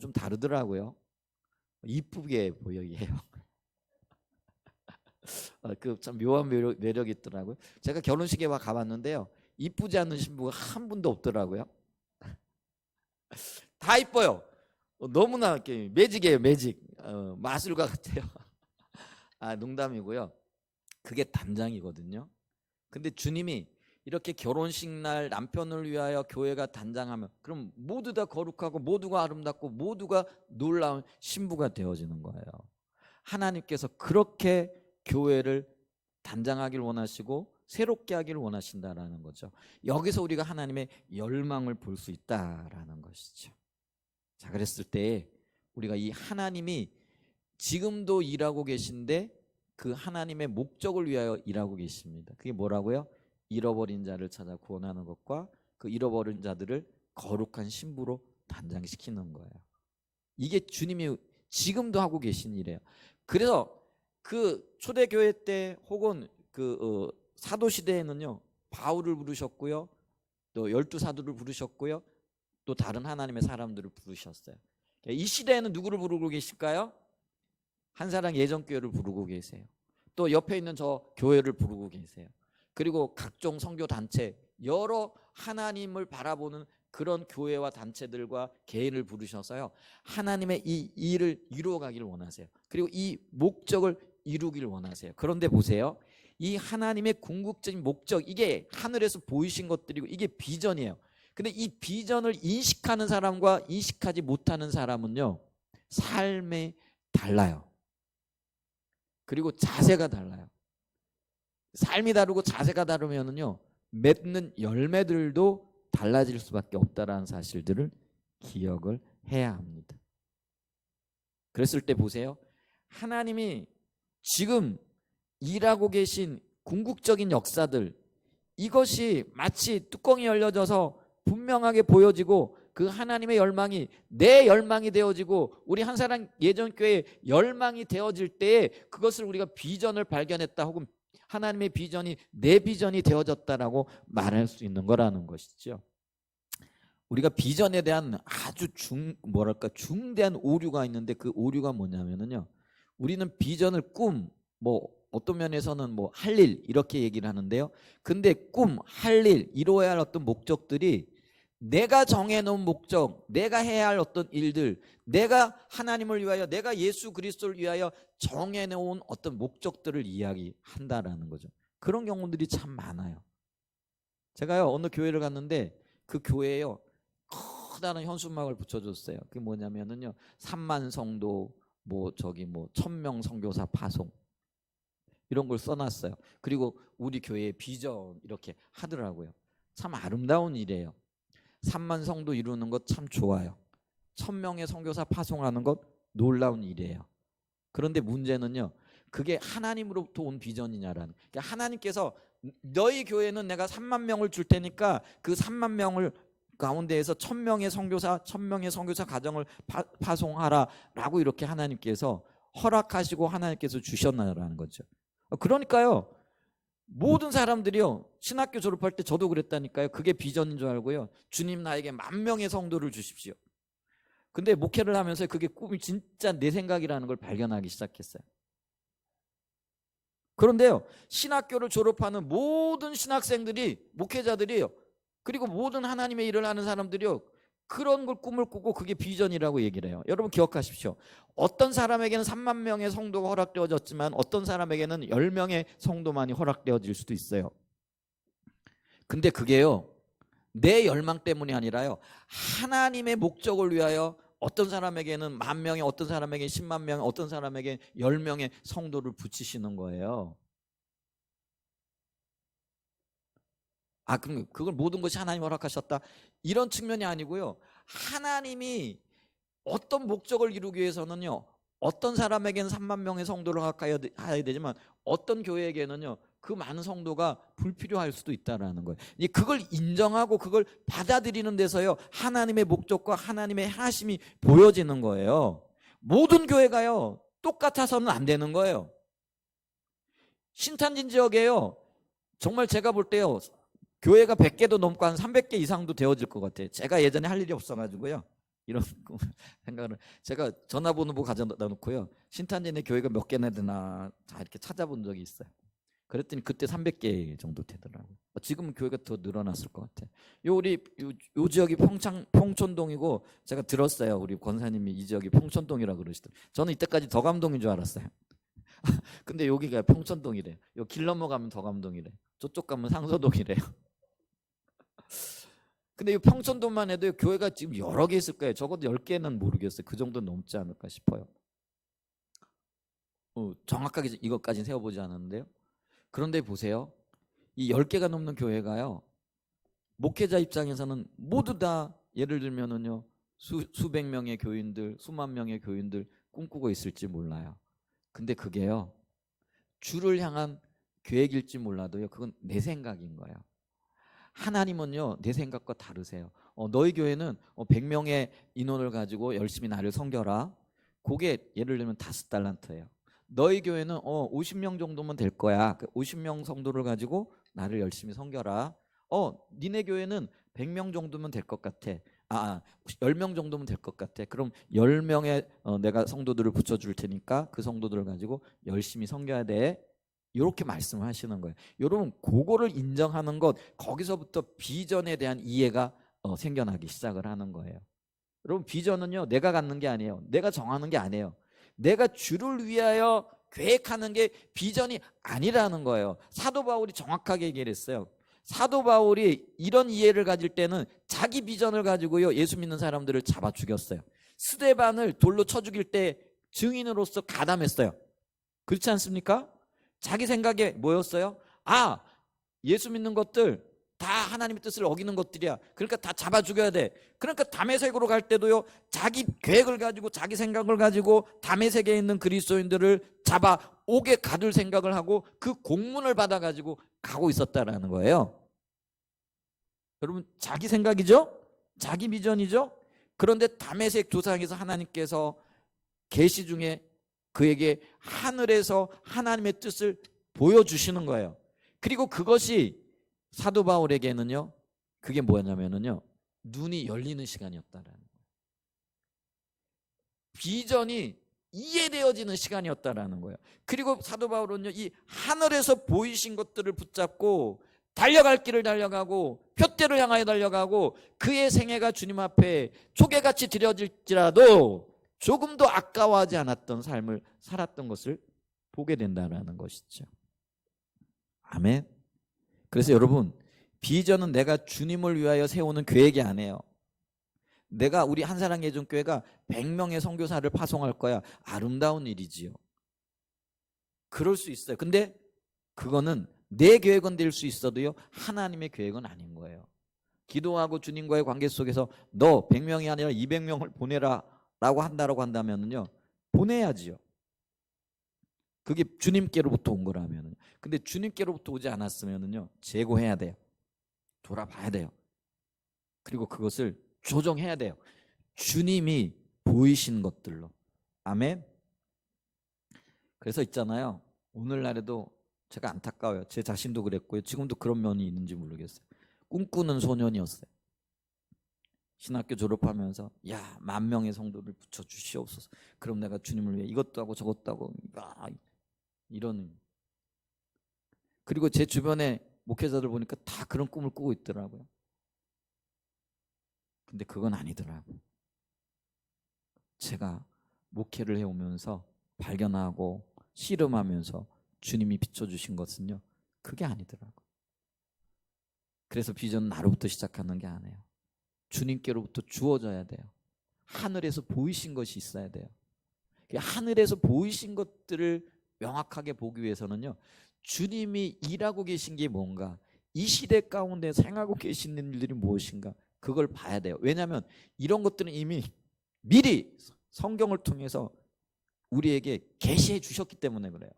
좀 다르더라고요. 이쁘게 보이게 해요. 그 참 묘한 매력이 있더라고요. 제가 결혼식에 가봤는데요, 이쁘지 않은 신부가 한 분도 없더라고요. 다 이뻐요. 너무나 이렇게 매직이에요, 매직. 마술가 같아요. 농담이고요. 그게 단장이거든요. 근데 주님이 이렇게 결혼식 날 남편을 위하여 교회가 단장하면, 그럼 모두 다 거룩하고 모두가 아름답고 모두가 놀라운 신부가 되어지는 거예요. 하나님께서 그렇게 교회를 단장하길 원하시고 새롭게 하길 원하신다라는 거죠. 여기서 우리가 하나님의 열망을 볼 수 있다라는 것이죠. 자, 그랬을 때 우리가 이 하나님이 지금도 일하고 계신데 그 하나님의 목적을 위하여 일하고 계십니다. 그게 뭐라고요? 잃어버린 자를 찾아 구원하는 것과 그 잃어버린 자들을 거룩한 신부로 단장시키는 거예요. 이게 주님이 지금도 하고 계신 일이에요. 그래서 그 초대교회 때 혹은 그 사도시대에는요, 바울을 부르셨고요, 또 12사도를 부르셨고요, 또 다른 하나님의 사람들을 부르셨어요. 이 시대에는 누구를 부르고 계실까요? 한사랑 예전교회를 부르고 계세요. 또 옆에 있는 저 교회를 부르고 계세요. 그리고 각종 선교단체, 여러 하나님을 바라보는 그런 교회와 단체들과 개인을 부르셔서요, 하나님의 이 일을 이루어가기를 원하세요. 그리고 이 목적을 이루기를 원하세요. 그런데 보세요, 이 하나님의 궁극적인 목적, 이게 하늘에서 보이신 것들이고 이게 비전이에요. 근데 이 비전을 인식하는 사람과 인식하지 못하는 사람은요, 삶이 달라요. 그리고 자세가 달라요. 삶이 다르고 자세가 다르면은요, 맺는 열매들도 달라질 수밖에 없다라는 사실들을 기억을 해야 합니다. 그랬을 때 보세요, 하나님이 지금 일하고 계신 궁극적인 역사들, 이것이 마치 뚜껑이 열려져서 분명하게 보여지고 그 하나님의 열망이 내 열망이 되어지고 우리 한사랑 예전교회의 열망이 되어질 때에 그것을 우리가 비전을 발견했다, 혹은 하나님의 비전이 내 비전이 되어졌다라고 말할 수 있는 거라는 것이죠. 우리가 비전에 대한 아주 중대한 오류가 있는데, 그 오류가 뭐냐면요, 우리는 비전을 어떤 면에서는 할 일 이렇게 얘기를 하는데요, 근데 할 일, 이루어야 할 어떤 목적들이 내가 정해놓은 목적, 내가 해야 할 어떤 일들, 내가 하나님을 위하여, 내가 예수 그리스도를 위하여 정해놓은 어떤 목적들을 이야기한다라는 거죠. 그런 경우들이 참 많아요. 제가요, 어느 교회를 갔는데 그 교회에요, 커다란 현수막을 붙여줬어요. 그게 뭐냐면은요, 3만 성도, 1000명 선교사 파송, 이런 걸 써놨어요. 그리고 우리 교회의 비전 이렇게 하더라고요. 참 아름다운 일이에요. 3만 성도 이루는 것 참 좋아요. 1000명의 선교사 파송하는 것 놀라운 일이에요. 그런데 문제는요, 그게 하나님으로부터 온 비전이냐라는. 그러니까 하나님께서 너희 교회는 내가 3만 명을 줄 테니까 그 3만 명을 가운데에서 1000명의 선교사 가정을 파송하라라고 이렇게 하나님께서 허락하시고 하나님께서 주셨나라는 거죠. 그러니까요, 모든 사람들이요, 신학교 졸업할 때 저도 그랬다니까요. 그게 비전인 줄 알고요, 주님 나에게 10,000명의 성도를 주십시오. 근데 목회를 하면서 그게 꿈이 진짜 내 생각이라는 걸 발견하기 시작했어요. 그런데요, 신학교를 졸업하는 모든 신학생들이, 목회자들이요, 그리고 모든 하나님의 일을 하는 사람들이요, 그런 걸 꿈을 꾸고 그게 비전이라고 얘기를 해요. 여러분 기억하십시오. 어떤 사람에게는 3만 명의 성도가 허락되어졌지만 어떤 사람에게는 10명의 성도만이 허락되어질 수도 있어요. 근데 그게요, 내 열망 때문이 아니라요, 하나님의 목적을 위하여 어떤 사람에게는 10,000명에, 어떤 사람에게는 10만 명, 어떤 사람에게는 10명의 성도를 붙이시는 거예요. 그럼 그걸 모든 것이 하나님 허락하셨다, 이런 측면이 아니고요. 하나님이 어떤 목적을 이루기 위해서는요, 어떤 사람에게는 3만 명의 성도를 허락해야 되지만 어떤 교회에게는요, 그 많은 성도가 불필요할 수도 있다라는 거예요. 그걸 인정하고 그걸 받아들이는 데서요, 하나님의 목적과 하나님의 하심이 보여지는 거예요. 모든 교회가요 똑같아서는 안 되는 거예요. 신탄진 지역에요, 정말 제가 볼 때요, 교회가 100개도 넘고 한 300개 이상도 되어질 것 같아요. 제가 예전에 할 일이 없어가지고요, 이런 생각을, 제가 전화번호 가져다 놓고요, 신탄진의 교회가 몇 개나 되나 다 이렇게 찾아본 적이 있어요. 그랬더니 그때 300개 정도 되더라고요. 지금은 교회가 더 늘어났을 것 같아요. 우리 요 지역이 평촌동이고, 제가 들었어요, 우리 권사님이 이 지역이 평촌동이라고 그러시더라고요. 저는 이때까지 덕암동인 줄 알았어요. 근데 여기가 평촌동이래요. 요 길 넘어가면 덕암동이래. 저쪽 가면 상서동이래요. 근데 이 평촌동만 해도 교회가 지금 여러 개 있을 거예요. 적어도 10개는 모르겠어요. 그 정도 넘지 않을까 싶어요. 정확하게 이것까지는 세워보지 않았는데요. 그런데 보세요, 이 10개가 넘는 교회가요, 목회자 입장에서는 모두 다 예를 들면은요, 수백 명의 교인들, 수만 명의 교인들 꿈꾸고 있을지 몰라요. 근데 그게요, 주를 향한 계획일지 몰라도요, 그건 내 생각인 거예요. 하나님은요, 내 생각과 다르세요. 너희 교회는 100명의 인원을 가지고 열심히 나를 섬겨라. 그게 예를 들면 5달란트예요. 너희 교회는 50명 정도면 될 거야. 50명 성도를 가지고 나를 열심히 섬겨라. 니네 교회는 100명 정도면 될 것 같아. 10명 정도면 될 것 같아. 그럼 10명의 내가 성도들을 붙여줄 테니까 그 성도들을 가지고 열심히 섬겨야 돼. 이렇게 말씀을 하시는 거예요. 여러분, 그거를 인정하는 것, 거기서부터 비전에 대한 이해가 생겨나기 시작을 하는 거예요. 여러분, 비전은요, 내가 갖는 게 아니에요. 내가 정하는 게 아니에요. 내가 주를 위하여 계획하는 게 비전이 아니라는 거예요. 사도 바울이 정확하게 얘기를 했어요. 사도 바울이 이런 이해를 가질 때는 자기 비전을 가지고요, 예수 믿는 사람들을 잡아 죽였어요. 스데반을 돌로 쳐 죽일 때 증인으로서 가담했어요. 그렇지 않습니까? 자기 생각에 뭐였어요? 예수 믿는 것들 다 하나님의 뜻을 어기는 것들이야. 그러니까 다 잡아 죽여야 돼. 그러니까 다메섹으로 갈 때도요, 자기 계획을 가지고 자기 생각을 가지고 다메섹에 있는 그리스도인들을 잡아 옥에 가둘 생각을 하고 그 공문을 받아 가지고 가고 있었다라는 거예요. 여러분, 자기 생각이죠? 자기 비전이죠? 그런데 다메섹 도상에서 하나님께서 계시 중에 그에게 하늘에서 하나님의 뜻을 보여주시는 거예요. 그리고 그것이 사도 바울에게는요, 그게 뭐냐면요, 눈이 열리는 시간이었다라는 거예요. 비전이 이해되어지는 시간이었다라는 거예요. 그리고 사도 바울은요, 이 하늘에서 보이신 것들을 붙잡고 달려갈 길을 달려가고 표대를 향하여 달려가고 그의 생애가 주님 앞에 초계같이 드려질지라도 조금도 아까워하지 않았던 삶을 살았던 것을 보게 된다는 것이죠. 아멘. 그래서 여러분, 비전은 내가 주님을 위하여 세우는 계획이 아니에요. 내가 우리 한사랑예전교회가 100명의 선교사를 파송할 거야. 아름다운 일이지요. 그럴 수 있어요. 근데 그거는 내 계획은 될 수 있어도요, 하나님의 계획은 아닌 거예요. 기도하고 주님과의 관계 속에서 너 100명이 아니라 200명을 보내라 라고 한다면요, 보내야지요. 그게 주님께로부터 온 거라면. 근데 주님께로부터 오지 않았으면요, 재고해야 돼요. 돌아봐야 돼요. 그리고 그것을 조정해야 돼요. 주님이 보이신 것들로. 아멘. 그래서 있잖아요, 오늘날에도 제가 안타까워요. 제 자신도 그랬고요, 지금도 그런 면이 있는지 모르겠어요. 꿈꾸는 소년이었어요. 신학교 졸업하면서 10,000명의 성도를 붙여주시옵소서. 그럼 내가 주님을 위해 이것도 하고 저것도 하고 이런. 그리고 제 주변에 목회자들 보니까 다 그런 꿈을 꾸고 있더라고요. 근데 그건 아니더라고요. 제가 목회를 해오면서 발견하고 씨름하면서 주님이 비춰주신 것은요, 그게 아니더라고요. 그래서 비전은 나로부터 시작하는 게 아니에요. 주님께로부터 주어져야 돼요. 하늘에서 보이신 것이 있어야 돼요. 하늘에서 보이신 것들을 명확하게 보기 위해서는요, 주님이 일하고 계신 게 뭔가, 이 시대 가운데 행하고 계시는 일들이 무엇인가, 그걸 봐야 돼요. 왜냐하면 이런 것들은 이미 미리 성경을 통해서 우리에게 계시해 주셨기 때문에 그래요.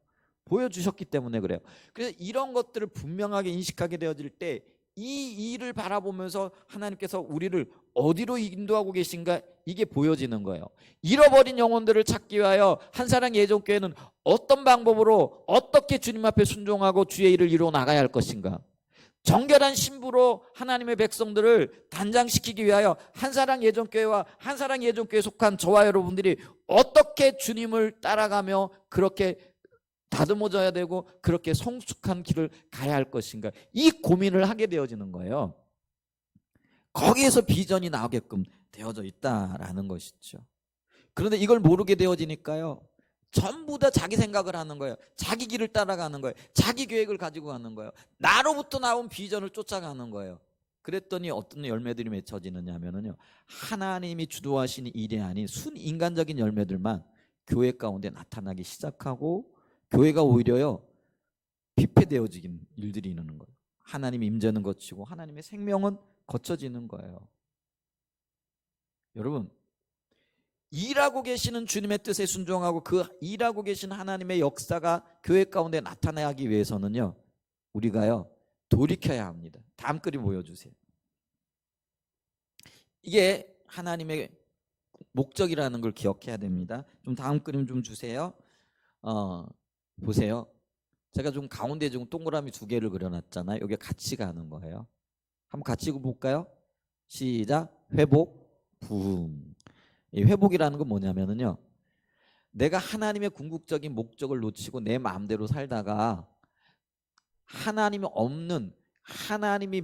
보여주셨기 때문에 그래요. 그래서 이런 것들을 분명하게 인식하게 되어질 때 이 일을 바라보면서 하나님께서 우리를 어디로 인도하고 계신가, 이게 보여지는 거예요. 잃어버린 영혼들을 찾기 위하여 한사랑 예전교회는 어떤 방법으로 어떻게 주님 앞에 순종하고 주의 일을 이루어 나가야 할 것인가, 정결한 신부로 하나님의 백성들을 단장시키기 위하여 한사랑 예전교회와 한사랑 예전교회에 속한 저와 여러분들이 어떻게 주님을 따라가며 그렇게 다듬어져야 되고 그렇게 성숙한 길을 가야 할 것인가, 이 고민을 하게 되어지는 거예요. 거기에서 비전이 나오게끔 되어져 있다라는 것이죠. 그런데 이걸 모르게 되어지니까요, 전부 다 자기 생각을 하는 거예요. 자기 길을 따라가는 거예요. 자기 계획을 가지고 가는 거예요. 나로부터 나온 비전을 쫓아가는 거예요. 그랬더니 어떤 열매들이 맺혀지느냐 하면요, 하나님이 주도하시는 일이 아닌 순인간적인 열매들만 교회 가운데 나타나기 시작하고, 교회가 오히려요 피폐되어지는 일들이 있는 거예요. 하나님의 임재는 거치고 하나님의 생명은 거쳐지는 거예요. 여러분, 일하고 계시는 주님의 뜻에 순종하고 그 일하고 계신 하나님의 역사가 교회 가운데 나타나기 위해서는요, 우리가요 돌이켜야 합니다. 다음 그림 보여주세요. 이게 하나님의 목적이라는 걸 기억해야 됩니다. 좀 다음 그림 좀 주세요. 보세요. 제가 좀 가운데 좀 동그라미 2개를 그려놨잖아요. 여기 같이 가는 거예요. 한번 같이 볼까요? 시작. 회복, 부흥. 이 회복이라는 건 뭐냐면요, 내가 하나님의 궁극적인 목적을 놓치고 내 마음대로 살다가 하나님이 없는, 하나님이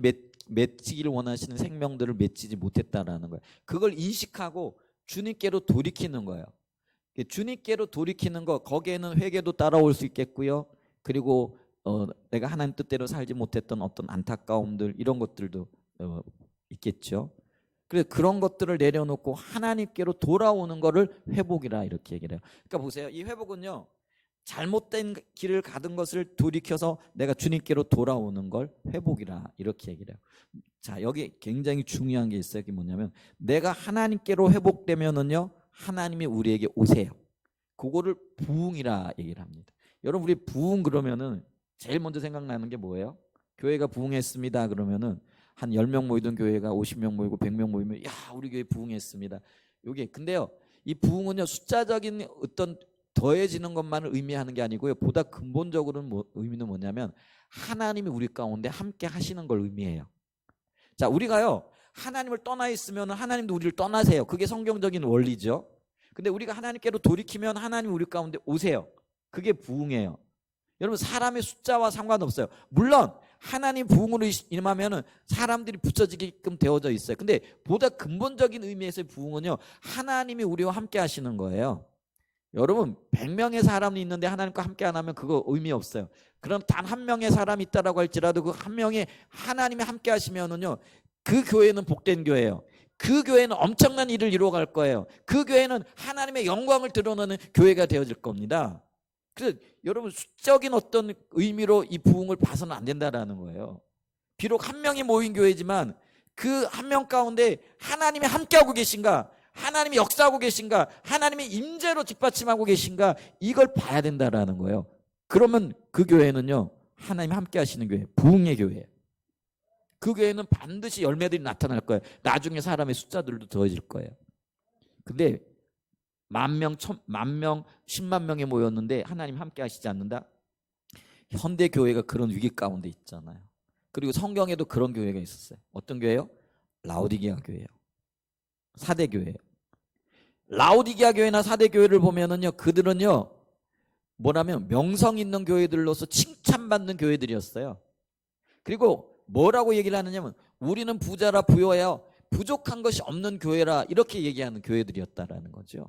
맺히기를 원하시는 생명들을 맺히지 못했다라는 거예요. 그걸 인식하고 주님께로 돌이키는 거예요. 주님께로 돌이키는 거, 거기에는 회개도 따라올 수 있겠고요. 그리고 내가 하나님 뜻대로 살지 못했던 어떤 안타까움들, 이런 것들도 있겠죠. 그래서 그런 것들을 내려놓고 하나님께로 돌아오는 거를 회복이라 이렇게 얘기를 해요. 그러니까 보세요, 이 회복은요, 잘못된 길을 가던 것을 돌이켜서 내가 주님께로 돌아오는 걸 회복이라 이렇게 얘기를 해요. 자, 여기 굉장히 중요한 게 있어요. 그게 뭐냐면, 내가 하나님께로 회복되면은요, 하나님이 우리에게 오세요. 그거를 부흥이라 얘기를 합니다. 여러분, 우리 부흥 그러면은 제일 먼저 생각나는 게 뭐예요? 교회가 부흥했습니다 그러면은 한 10명 모이던 교회가 50명 모이고 100명 모이면, 야, 우리 교회 부흥했습니다. 요게 근데요, 이 부흥은요 숫자적인 어떤 더해지는 것만을 의미하는 게 아니고요, 보다 근본적으로는 의미는 뭐냐면 하나님이 우리 가운데 함께 하시는 걸 의미해요. 자, 우리가요 하나님을 떠나 있으면 하나님도 우리를 떠나세요. 그게 성경적인 원리죠. 근데 우리가 하나님께로 돌이키면 하나님이 우리 가운데 오세요. 그게 부흥이에요. 여러분, 사람의 숫자와 상관없어요. 물론 하나님 부흥으로 임하면은 사람들이 붙여지게끔 되어져 있어요. 근데 보다 근본적인 의미에서의 부흥은요, 하나님이 우리와 함께 하시는 거예요. 여러분, 100명의 사람이 있는데 하나님과 함께 안 하면 그거 의미 없어요. 그럼 단 한 명의 사람이 있다라고 할지라도 그 한 명의 하나님이 함께 하시면은요, 그 교회는 복된 교회예요. 그 교회는 엄청난 일을 이루어갈 거예요. 그 교회는 하나님의 영광을 드러내는 교회가 되어질 겁니다. 그래서 여러분, 수적인 어떤 의미로 이 부흥을 봐서는 안 된다라는 거예요. 비록 한 명이 모인 교회지만 그 한 명 가운데 하나님이 함께하고 계신가, 하나님이 역사하고 계신가, 하나님의 임재로 뒷받침하고 계신가, 이걸 봐야 된다라는 거예요. 그러면 그 교회는요, 하나님 함께 하시는 교회, 부흥의 교회예요. 그 교회는 반드시 열매들이 나타날 거예요. 나중에 사람의 숫자들도 더해질 거예요. 근데 10,000명, 10,000명, 10만 명이 모였는데 하나님 함께 하시지 않는다? 현대 교회가 그런 위기 가운데 있잖아요. 그리고 성경에도 그런 교회가 있었어요. 어떤 교회요? 라오디게아 교회예요. 사대 교회예요. 라오디게아 교회나 사대 교회를 보면은요, 그들은요 뭐라면 명성 있는 교회들로서 칭찬받는 교회들이었어요. 그리고 뭐라고 얘기를 하느냐면, 우리는 부자라 부여해요, 부족한 것이 없는 교회라, 이렇게 얘기하는 교회들이었다라는 거죠.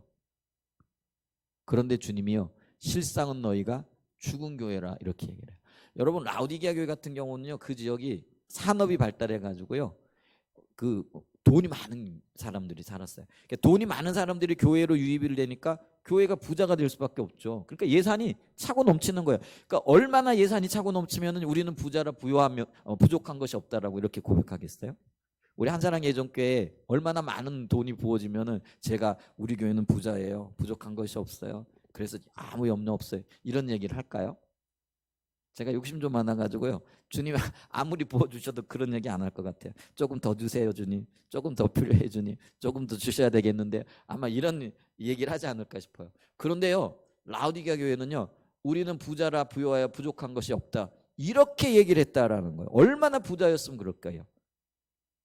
그런데 주님이요, 실상은 너희가 죽은 교회라, 이렇게 얘기를 해요. 여러분, 라오디게아 교회 같은 경우는요, 그 지역이 산업이 발달해 가지고요, 그 돈이 많은 사람들이 살았어요. 그러니까 돈이 많은 사람들이 교회로 유입이 되니까 교회가 부자가 될 수밖에 없죠. 그러니까 예산이 차고 넘치는 거예요. 그러니까 얼마나 예산이 차고 넘치면 우리는 부자라 부요하며 부족한 것이 없다라고 이렇게 고백하겠어요? 우리 한사랑 예전교회에 얼마나 많은 돈이 부어지면은 제가 우리 교회는 부자예요. 부족한 것이 없어요. 그래서 아무 염려 없어요. 이런 얘기를 할까요? 제가 욕심 좀 많아가지고요. 주님 아무리 부어주셔도 그런 얘기 안 할 것 같아요. 조금 더 주세요, 주님. 조금 더 필요해, 주님. 조금 더 주셔야 되겠는데 아마 이런 얘기를 하지 않을까 싶어요. 그런데요, 라오디게아 교회는요, 우리는 부자라 부요하여 부족한 것이 없다. 이렇게 얘기를 했다라는 거예요. 얼마나 부자였으면 그럴까요?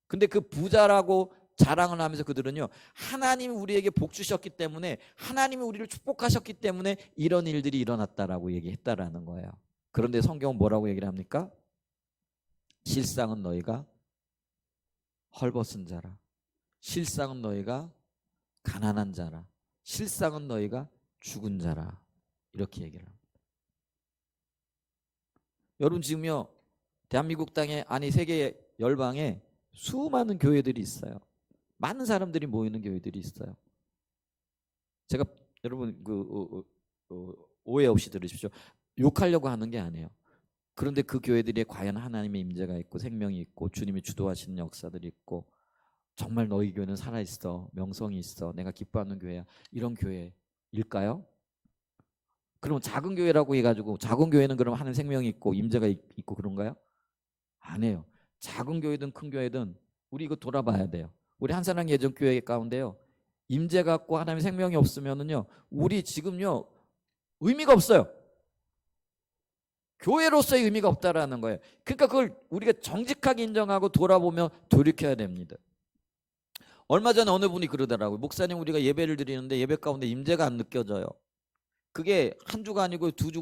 근데 그 부자라고 자랑을 하면서 그들은요, 하나님이 우리에게 복 주셨기 때문에, 하나님이 우리를 축복하셨기 때문에 이런 일들이 일어났다라고 얘기했다라는 거예요. 그런데 성경은 뭐라고 얘기를 합니까? 실상은 너희가 헐벗은 자라, 실상은 너희가 가난한 자라, 실상은 너희가 죽은 자라, 이렇게 얘기를 합니다. 여러분 지금요, 대한민국 땅에, 아니 세계 열방에 수많은 교회들이 있어요. 많은 사람들이 모이는 교회들이 있어요. 제가 여러분 오해 없이 들으십시오. 욕하려고 하는 게 아니에요. 그런데 그 교회들이 과연 하나님의 임재가 있고 생명이 있고 주님이 주도하시는 역사들이 있고 정말 너희 교회는 살아있어, 명성이 있어, 내가 기뻐하는 교회야, 이런 교회일까요? 그럼 작은 교회라고 해가지고 작은 교회는 그럼 하나님 생명이 있고 임재가 있고 그런가요? 아니에요. 작은 교회든 큰 교회든 우리 이거 돌아봐야 돼요. 우리 한사랑 예전교회 가운데요, 임재가 없고 하나님의 생명이 없으면은요, 우리 지금요 의미가 없어요. 교회로서의 의미가 없다라는 거예요. 그러니까 그걸 우리가 정직하게 인정하고 돌아보며 돌이켜야 됩니다. 얼마 전에 어느 분이 그러더라고요. 목사님, 우리가 예배를 드리는데 예배 가운데 임재가 안 느껴져요. 그게 한 주가 아니고 두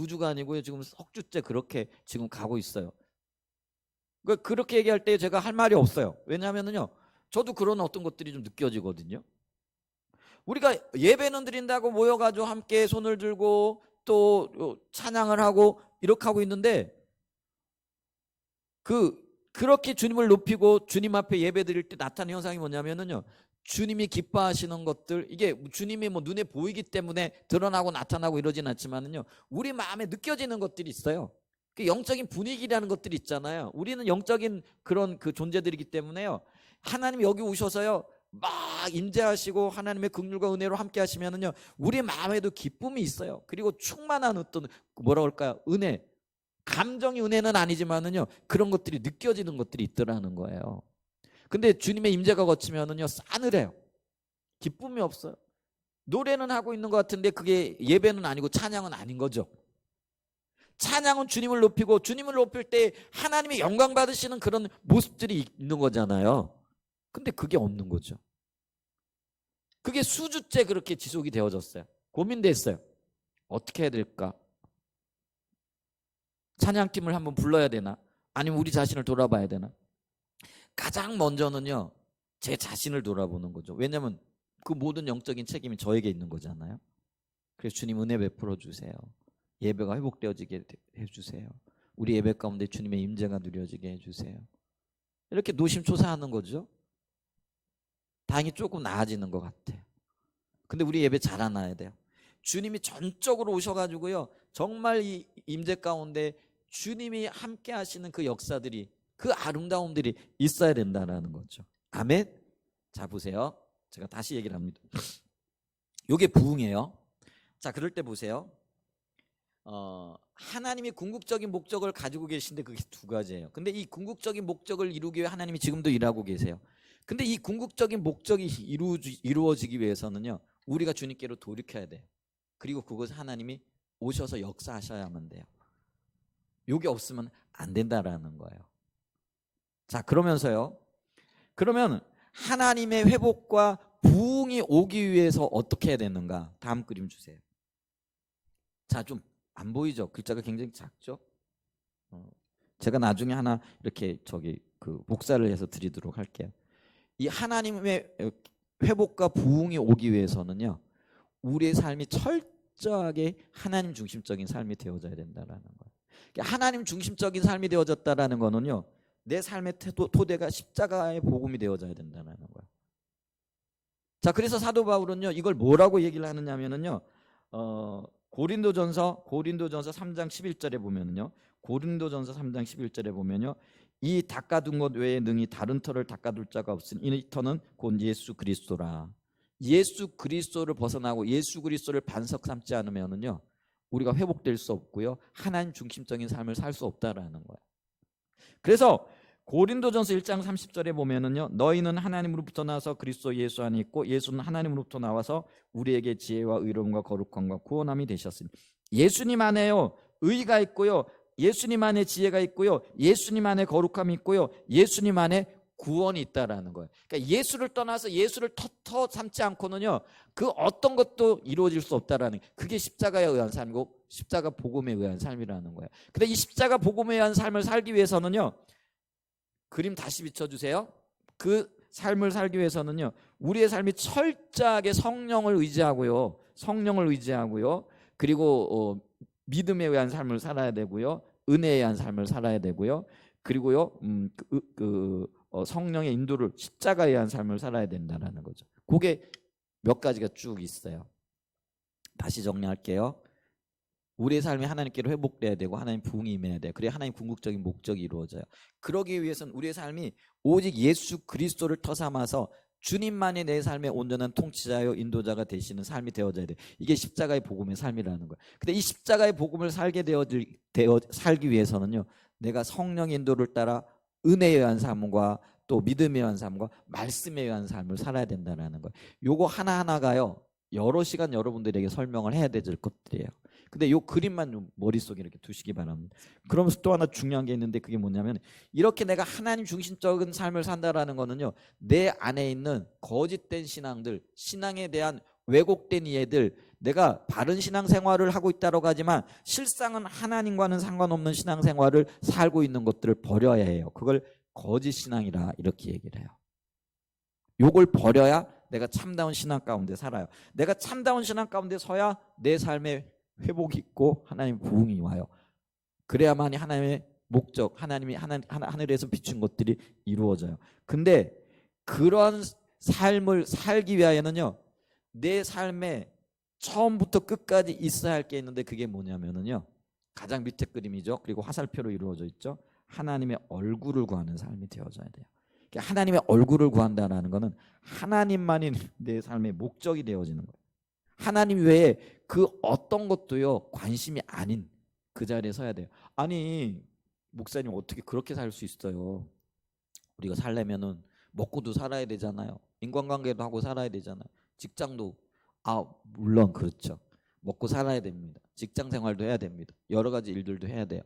주가 아니고요, 지금 석주째 그렇게 지금 가고 있어요. 그렇게 얘기할 때 제가 할 말이 없어요. 왜냐하면요, 저도 그런 어떤 것들이 좀 느껴지거든요. 우리가 예배는 드린다고 모여가지고 함께 손을 들고 또 찬양을 하고 이렇게 하고 있는데, 그렇게 주님을 높이고 주님 앞에 예배 드릴 때 나타나는 현상이 뭐냐면요, 주님이 기뻐하시는 것들, 이게 주님이 뭐 눈에 보이기 때문에 드러나고 나타나고 이러진 않지만은요, 우리 마음에 느껴지는 것들이 있어요. 그 영적인 분위기라는 것들이 있잖아요. 우리는 영적인 그런 그 존재들이기 때문에요, 하나님이 여기 오셔서요 막 임재하시고 하나님의 긍휼과 은혜로 함께 하시면은요, 우리 마음에도 기쁨이 있어요. 그리고 충만한 어떤 뭐라 할까요, 은혜, 감정이 은혜는 아니지만은요, 그런 것들이 느껴지는 것들이 있더라는 거예요. 근데 주님의 임재가 거치면은요 싸늘해요. 기쁨이 없어요. 노래는 하고 있는 것 같은데 그게 예배는 아니고 찬양은 아닌 거죠. 찬양은 주님을 높이고, 주님을 높일 때 하나님의 영광 받으시는 그런 모습들이 있는 거잖아요. 근데 그게 없는 거죠. 그게 수주째 그렇게 지속이 되어졌어요. 고민됐어요. 어떻게 해야 될까? 찬양팀을 한번 불러야 되나? 아니면 우리 자신을 돌아봐야 되나? 가장 먼저는요, 제 자신을 돌아보는 거죠. 왜냐하면 그 모든 영적인 책임이 저에게 있는 거잖아요. 그래서 주님 은혜 베풀어 주세요. 예배가 회복되어지게 해주세요. 우리 예배 가운데 주님의 임재가 누려지게 해주세요. 이렇게 노심초사하는 거죠. 다행히 조금 나아지는 것 같아요. 근데 우리 예배 잘하나야 돼요. 주님이 전적으로 오셔가지고요, 정말 이 임재 가운데 주님이 함께 하시는 그 역사들이, 그 아름다움들이 있어야 된다는 거죠. 아멘. 자 보세요, 제가 다시 얘기를 합니다. 요게 부흥이에요. 자, 그럴 때 보세요. 하나님이 궁극적인 목적을 가지고 계신데 그게 두 가지예요. 근데 이 궁극적인 목적을 이루기 위해 하나님이 지금도 일하고 계세요. 근데 이 궁극적인 목적이 이루어지기 위해서는요, 우리가 주님께로 돌이켜야 돼요. 그리고 그것을 하나님이 오셔서 역사하셔야만 돼요. 요게 없으면 안 된다라는 거예요. 자, 그러면서요, 그러면 하나님의 회복과 부흥이 오기 위해서 어떻게 해야 되는가? 다음 그림 주세요. 자, 좀 안 보이죠? 글자가 굉장히 작죠? 제가 나중에 하나 이렇게 복사를 해서 드리도록 할게요. 이 하나님의 회복과 부흥이 오기 위해서는요, 우리의 삶이 철저하게 하나님 중심적인 삶이 되어져야 된다라는 거예요. 하나님 중심적인 삶이 되어졌다라는 거는요, 내 삶의 토대가 십자가의 복음이 되어져야 된다는 거예요. 자, 그래서 사도 바울은요, 이걸 뭐라고 얘기를 하느냐면은요, 고린도전서 3장 11절에 보면은요, 고린도전서 3장 11절에 보면요, 이 닦아둔 것 외에 능히 다른 터를 닦아둘 자가 없으니 이 터는 곧 예수 그리스도라. 예수 그리스도를 벗어나고 예수 그리스도를 반석 삼지 않으면은요, 우리가 회복될 수 없고요, 하나님 중심적인 삶을 살 수 없다라는 거예요. 그래서 고린도전서 1장 30절에 보면은요, 너희는 하나님으로부터 나와서 그리스도 예수 안에 있고 예수는 하나님으로부터 나와서 우리에게 지혜와 의로움과 거룩함과 구원함이 되셨으니, 예수님 안에요 의가 있고요, 예수님 안에 지혜가 있고요, 예수님 안에 거룩함이 있고요, 예수님 안에 구원이 있다라는 거예요. 그러니까 예수를 떠나서 예수를 터터 삼지 않고는요, 그 어떤 것도 이루어질 수 없다라는, 그게 십자가에 의한 삶이고 십자가 복음에 의한 삶이라는 거예요. 근데 이 십자가 복음에 의한 삶을 살기 위해서는요, 그림 다시 비춰주세요. 그 삶을 살기 위해서는요, 우리의 삶이 철저하게 성령을 의지하고요, 그리고 믿음에 의한 삶을 살아야 되고요, 은혜에 의한 삶을 살아야 되고요, 그리고요 성령의 인도를, 십자가에 의한 삶을 살아야 된다는 거죠. 그게 몇 가지가 쭉 있어요. 다시 정리할게요. 우리의 삶이 하나님께로 회복돼야 되고 하나님 부흥이 임해야 돼요. 그래야 하나님 궁극적인 목적이 이루어져요. 그러기 위해서는 우리의 삶이 오직 예수 그리스도를 터삼아서 주님만이 내 삶의 온전한 통치자요 인도자가 되시는 삶이 되어져야 돼요. 이게 십자가의 복음의 삶이라는 거예요. 근데 이 십자가의 복음을 살기 위해서는요, 내가 성령의 인도를 따라 은혜에 의한 삶과 또 믿음에 의한 삶과 말씀에 의한 삶을 살아야 된다는 거예요. 요거 하나하나가요, 여러 시간 여러분들에게 설명을 해야 될 것들이에요. 근데 요 그림만 좀 머릿속에 이렇게 두시기 바랍니다. 그러면서 또 하나 중요한 게 있는데, 그게 뭐냐면, 이렇게 내가 하나님 중심적인 삶을 산다라는 거는요, 내 안에 있는 거짓된 신앙들, 신앙에 대한 왜곡된 이해들, 내가 바른 신앙생활을 하고 있다고 하지만 실상은 하나님과는 상관없는 신앙생활을 살고 있는 것들을 버려야 해요. 그걸 거짓 신앙이라 이렇게 얘기를 해요. 요걸 버려야 내가 참다운 신앙 가운데 살아요. 내가 참다운 신앙 가운데 서야 내 삶에 회복이 있고 하나님의 부흥이 와요. 그래야만이 하나님의 목적, 하나님이 하늘에서 비춘 것들이 이루어져요. 근데 그러한 삶을 살기 위하여는요, 내 삶에 처음부터 끝까지 있어야 할 게 있는데, 그게 뭐냐면은요, 가장 밑에 그림이죠. 그리고 화살표로 이루어져 있죠. 하나님의 얼굴을 구하는 삶이 되어져야 돼요. 하나님의 얼굴을 구한다는 것은 하나님만이 내 삶의 목적이 되어지는 거예요. 하나님 외에 그 어떤 것도요, 관심이 아닌 그 자리에 서야 돼요. 아니, 목사님 어떻게 그렇게 살 수 있어요? 우리가 살려면은 먹고도 살아야 되잖아요. 인간관계도 하고 살아야 되잖아요. 직장도, 물론 그렇죠. 먹고 살아야 됩니다. 직장 생활도 해야 됩니다. 여러 가지 일들도 해야 돼요.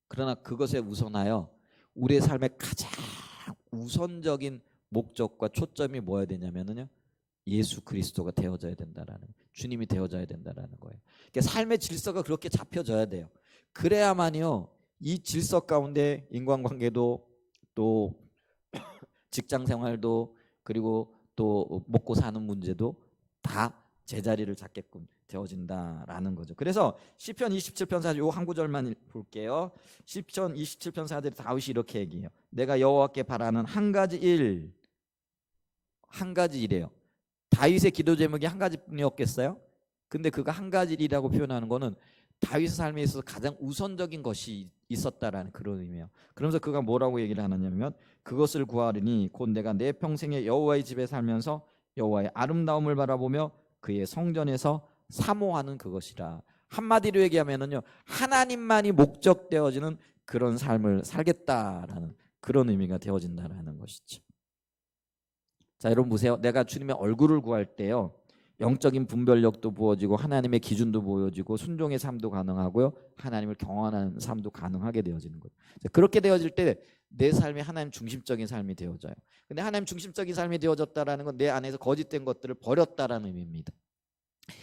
그러나 그것에 우선하여 우리의 삶의 가장 우선적인 목적과 초점이 뭐야 되냐면요, 예수 그리스도가 되어져야 된다라는, 주님이 되어져야 된다라는 거예요. 그러니까 삶의 질서가 그렇게 잡혀져야 돼요. 그래야만요, 이 질서 가운데 인간관계도 또 직장 생활도 그리고 또 먹고 사는 문제도 다 제자리를 잡게끔 되어진다라는 거죠. 그래서 시편 27편 4절 요 한 구절만 볼게요. 시편 27편 4절에 다윗이 이렇게 얘기해요. 내가 여호와께 바라는 한 가지 일이에요. 다윗의 기도 제목이 한 가지뿐이었겠어요? 근데 그가 한 가지 일이라고 표현하는 거는 다윗의 삶에 있어서 가장 우선적인 것이 있었다라는 그런 의미예요. 그러면서 그가 뭐라고 얘기를 하느냐면, 그것을 구하리니 곧 내가 내 평생에 여호와의 집에 살면서 여호와의 아름다움을 바라보며 그의 성전에서 사모하는 그것이라. 한마디로 얘기하면은요, 하나님만이 목적되어지는 그런 삶을 살겠다라는 그런 의미가 되어진다라는 것이죠. 자, 여러분 보세요. 내가 주님의 얼굴을 구할 때요, 영적인 분별력도 부어지고 하나님의 기준도 보여지고 순종의 삶도 가능하고요, 하나님을 경험하는 삶도 가능하게 되어지는 거예요. 그렇게 되어질 때 내 삶이 하나님 중심적인 삶이 되어져요. 근데 하나님 중심적인 삶이 되어졌다라는 건 내 안에서 거짓된 것들을 버렸다라는 의미입니다.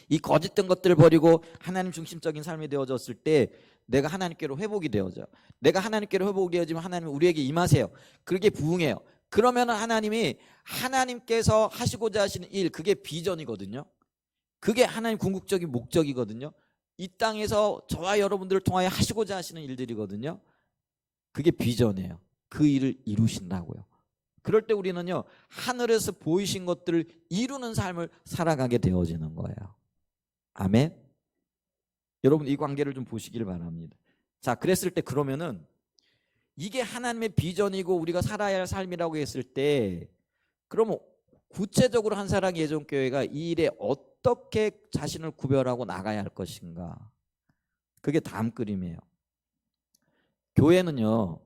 이 거짓된 것들을 버리고 하나님 중심적인 삶이 되어졌을 때 내가 하나님께로 회복이 되어져요. 내가 하나님께로 회복이 되어지면 하나님은 우리에게 임하세요. 그게 부흥해요. 그러면 하나님이, 하나님께서 하시고자 하시는 일, 그게 비전이거든요. 그게 하나님 궁극적인 목적이거든요. 이 땅에서 저와 여러분들을 통하여 하시고자 하시는 일들이거든요. 그게 비전이에요. 그 일을 이루신다고요. 그럴 때 우리는요, 하늘에서 보이신 것들을 이루는 삶을 살아가게 되어지는 거예요. 아멘. 여러분, 이 관계를 좀 보시길 바랍니다. 자, 그랬을 때 그러면은 이게 하나님의 비전이고 우리가 살아야 할 삶이라고 했을 때, 그러면 구체적으로 한사랑 예전교회가 이 일에 어떻게 자신을 구별하고 나가야 할 것인가? 그게 다음 그림이에요. 교회는요,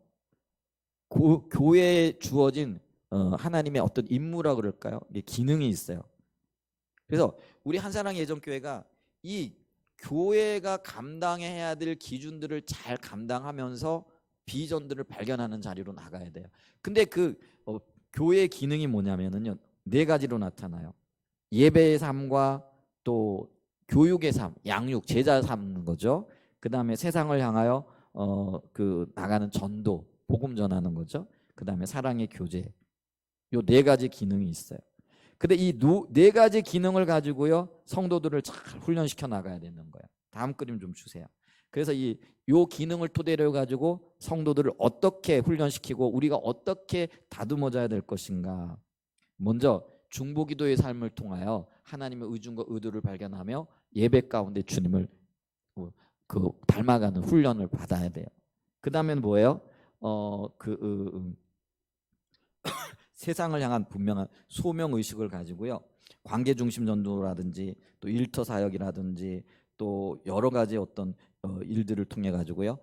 교회에 주어진 하나님의 어떤 임무라 그럴까요? 이게 기능이 있어요. 그래서 우리 한사랑 예전교회가 이 교회가 감당해야 될 기준들을 잘 감당하면서 비전들을 발견하는 자리로 나가야 돼요. 근데 그 교회의 기능이 뭐냐면은요, 4가지로 나타나요. 예배의 삶과 또 교육의 삶, 양육, 제자 삼는 거죠. 그 다음에 세상을 향하여 나가는 전도, 복음 전하는 거죠. 그 다음에 사랑의 교제. 요 4가지 기능이 있어요. 근데 이 4가지 기능을 가지고요, 성도들을 잘 훈련시켜 나가야 되는 거예요. 다음 그림 좀 주세요. 그래서 요 기능을 토대로 가지고 성도들을 어떻게 훈련시키고 우리가 어떻게 다듬어져야 될 것인가. 먼저 중보기도의 삶을 통하여 하나님의 의중과 의도를 발견하며 예배 가운데 주님을 닮아가는 훈련을 받아야 돼요. 그 다음에는 뭐예요? 세상을 향한 분명한 소명의식을 가지고요, 관계중심 전도라든지 또 일터 사역이라든지 또 여러 가지 어떤 일들을 통해 가지고요,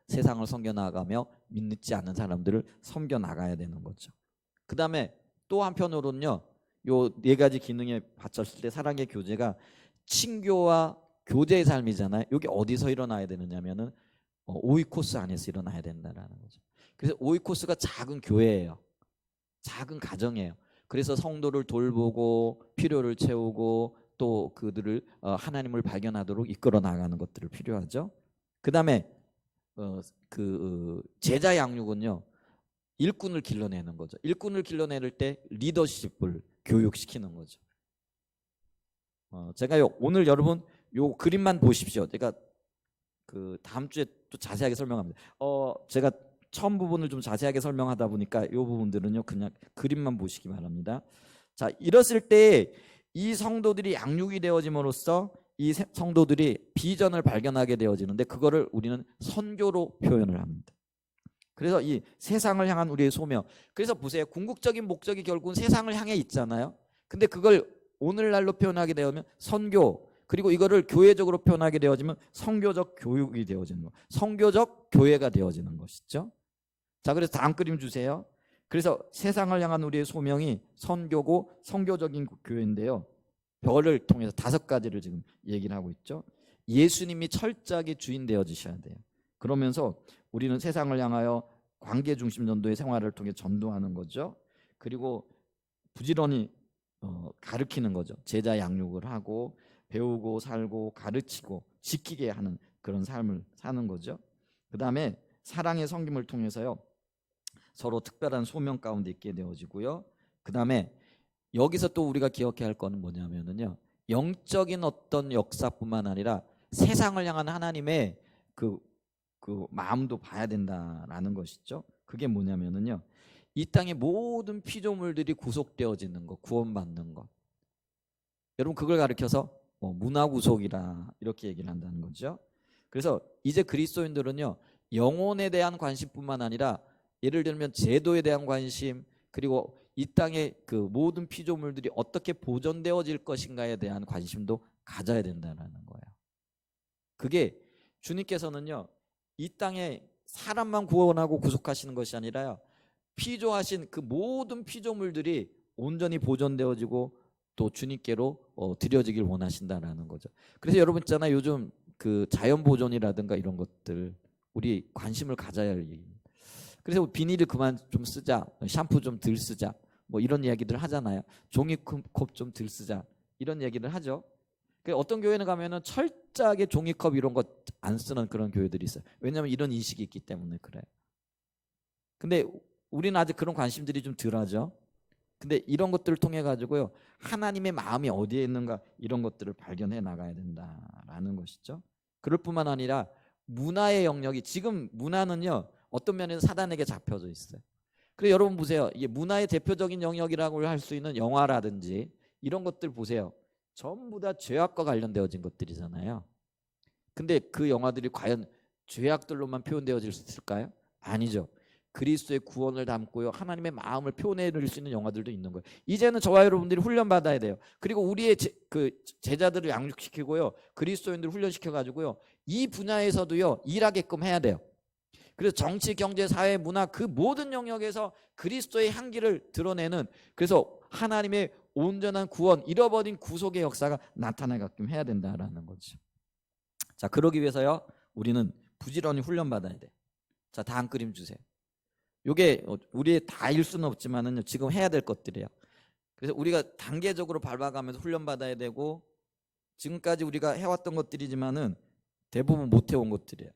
세상을 섬겨나가며 믿지 않는 사람들을 섬겨나가야 되는 거죠. 그 다음에 또 한편으로는요, 요 4가지 기능에 받쳤을 때 사랑의 교제가 친교와 교제의 삶이잖아요. 여기 어디서 일어나야 되느냐면은 오이코스 안에서 일어나야 된다는 거죠. 그래서 오이코스가 작은 교회예요. 작은 가정이에요. 그래서 성도를 돌보고 필요를 채우고 또 그들을 하나님을 발견하도록 이끌어 나가는 것들을 필요하죠. 그 다음에 제자 양육은요, 일꾼을 길러내는 거죠. 일꾼을 길러낼 때 리더십을 교육시키는 거죠. 제가 오늘 여러분 요 그림만 보십시오. 제가 다음 주에 또 자세하게 설명합니다. 제가 처음 부분을 좀 자세하게 설명하다 보니까 이 부분들은요, 그냥 그림만 보시기 바랍니다. 자, 이랬을 때 이 성도들이 양육이 되어짐으로써 이 성도들이 비전을 발견하게 되어지는데, 그거를 우리는 선교로 표현을 합니다. 그래서 이 세상을 향한 우리의 소명. 그래서 보세요. 궁극적인 목적이 결국은 세상을 향해 있잖아요. 근데 그걸 오늘날로 표현하게 되면 선교, 그리고 이거를 교회적으로 표현하게 되어지면 선교적 교육이 되어지는 거, 선교적 교회가 되어지는 것이죠. 자, 그래서 다음 그림 주세요. 그래서 세상을 향한 우리의 소명이 선교고 선교적인 교회인데요, 별을 통해서 5가지를 지금 얘기를 하고 있죠. 예수님이 철저하게 주인 되어지셔야 돼요. 그러면서 우리는 세상을 향하여 관계 중심 전도의 생활을 통해 전도하는 거죠. 그리고 부지런히 가르치는 거죠. 제자 양육을 하고 배우고 살고 가르치고 지키게 하는 그런 삶을 사는 거죠. 그 다음에 사랑의 섬김을 통해서요, 서로 특별한 소명 가운데 있게 되어지고요. 그 다음에 여기서 또 우리가 기억해야 할 거는 뭐냐면요, 영적인 어떤 역사뿐만 아니라 세상을 향한 하나님의 그 마음도 봐야 된다라는 것이죠. 그게 뭐냐면요, 이 땅의 모든 피조물들이 구속되어지는 것, 구원받는 것. 여러분, 그걸 가리켜서 문화 구속이라 이렇게 얘기를 한다는 거죠. 그래서 이제 그리스도인들은요, 영혼에 대한 관심뿐만 아니라 예를 들면 제도에 대한 관심, 그리고 이 땅의 그 모든 피조물들이 어떻게 보존되어질 것인가에 대한 관심도 가져야 된다는 거예요. 그게 주님께서는요, 이 땅에 사람만 구원하고 구속하시는 것이 아니라요, 피조하신 그 모든 피조물들이 온전히 보존되어지고 또 주님께로 드려지길 원하신다라는 거죠. 그래서 여러분 있잖아요, 요즘 그 자연 보존이라든가 이런 것들 우리 관심을 가져야 할 얘기입니다. 그래서 비닐을 그만 좀 쓰자, 샴푸 좀 덜 쓰자, 뭐 이런 이야기들 하잖아요. 종이컵 좀 덜 쓰자, 이런 얘기를 하죠. 어떤 교회는 가면은 철저하게 종이컵 이런 거 안 쓰는 그런 교회들이 있어요. 왜냐하면 이런 인식이 있기 때문에 그래요. 근데 우리는 아직 그런 관심들이 좀 덜하죠. 근데 이런 것들을 통해 가지고요, 하나님의 마음이 어디에 있는가, 이런 것들을 발견해 나가야 된다라는 것이죠. 그럴 뿐만 아니라 문화의 영역이, 지금 문화는요, 어떤 면에서 사단에게 잡혀져 있어요. 그래서 여러분 보세요. 이게 문화의 대표적인 영역이라고 할 수 있는 영화라든지 이런 것들 보세요. 전부 다 죄악과 관련되어진 것들이잖아요. 근데 그 영화들이 과연 죄악들로만 표현되어질 수 있을까요? 아니죠. 그리스도의 구원을 담고요, 하나님의 마음을 표현해낼 수 있는 영화들도 있는 거예요. 이제는 저와 여러분들이 훈련받아야 돼요. 그리고 우리의 제자들을 양육시키고요, 그리스도인들을 훈련시켜가지고요, 이 분야에서도요 일하게끔 해야 돼요. 그래서 정치, 경제, 사회, 문화 그 모든 영역에서 그리스도의 향기를 드러내는, 그래서 하나님의 온전한 구원, 잃어버린 구속의 역사가 나타나게끔 해야 된다라는 거죠. 자, 그러기 위해서요 우리는 부지런히 훈련받아야 돼. 자, 다음 그림 주세요. 요게 우리의 다일 수는 없지만은 지금 해야 될 것들이에요. 그래서 우리가 단계적으로 밟아가면서 훈련받아야 되고, 지금까지 우리가 해왔던 것들이지만은 대부분 못 해온 것들이에요.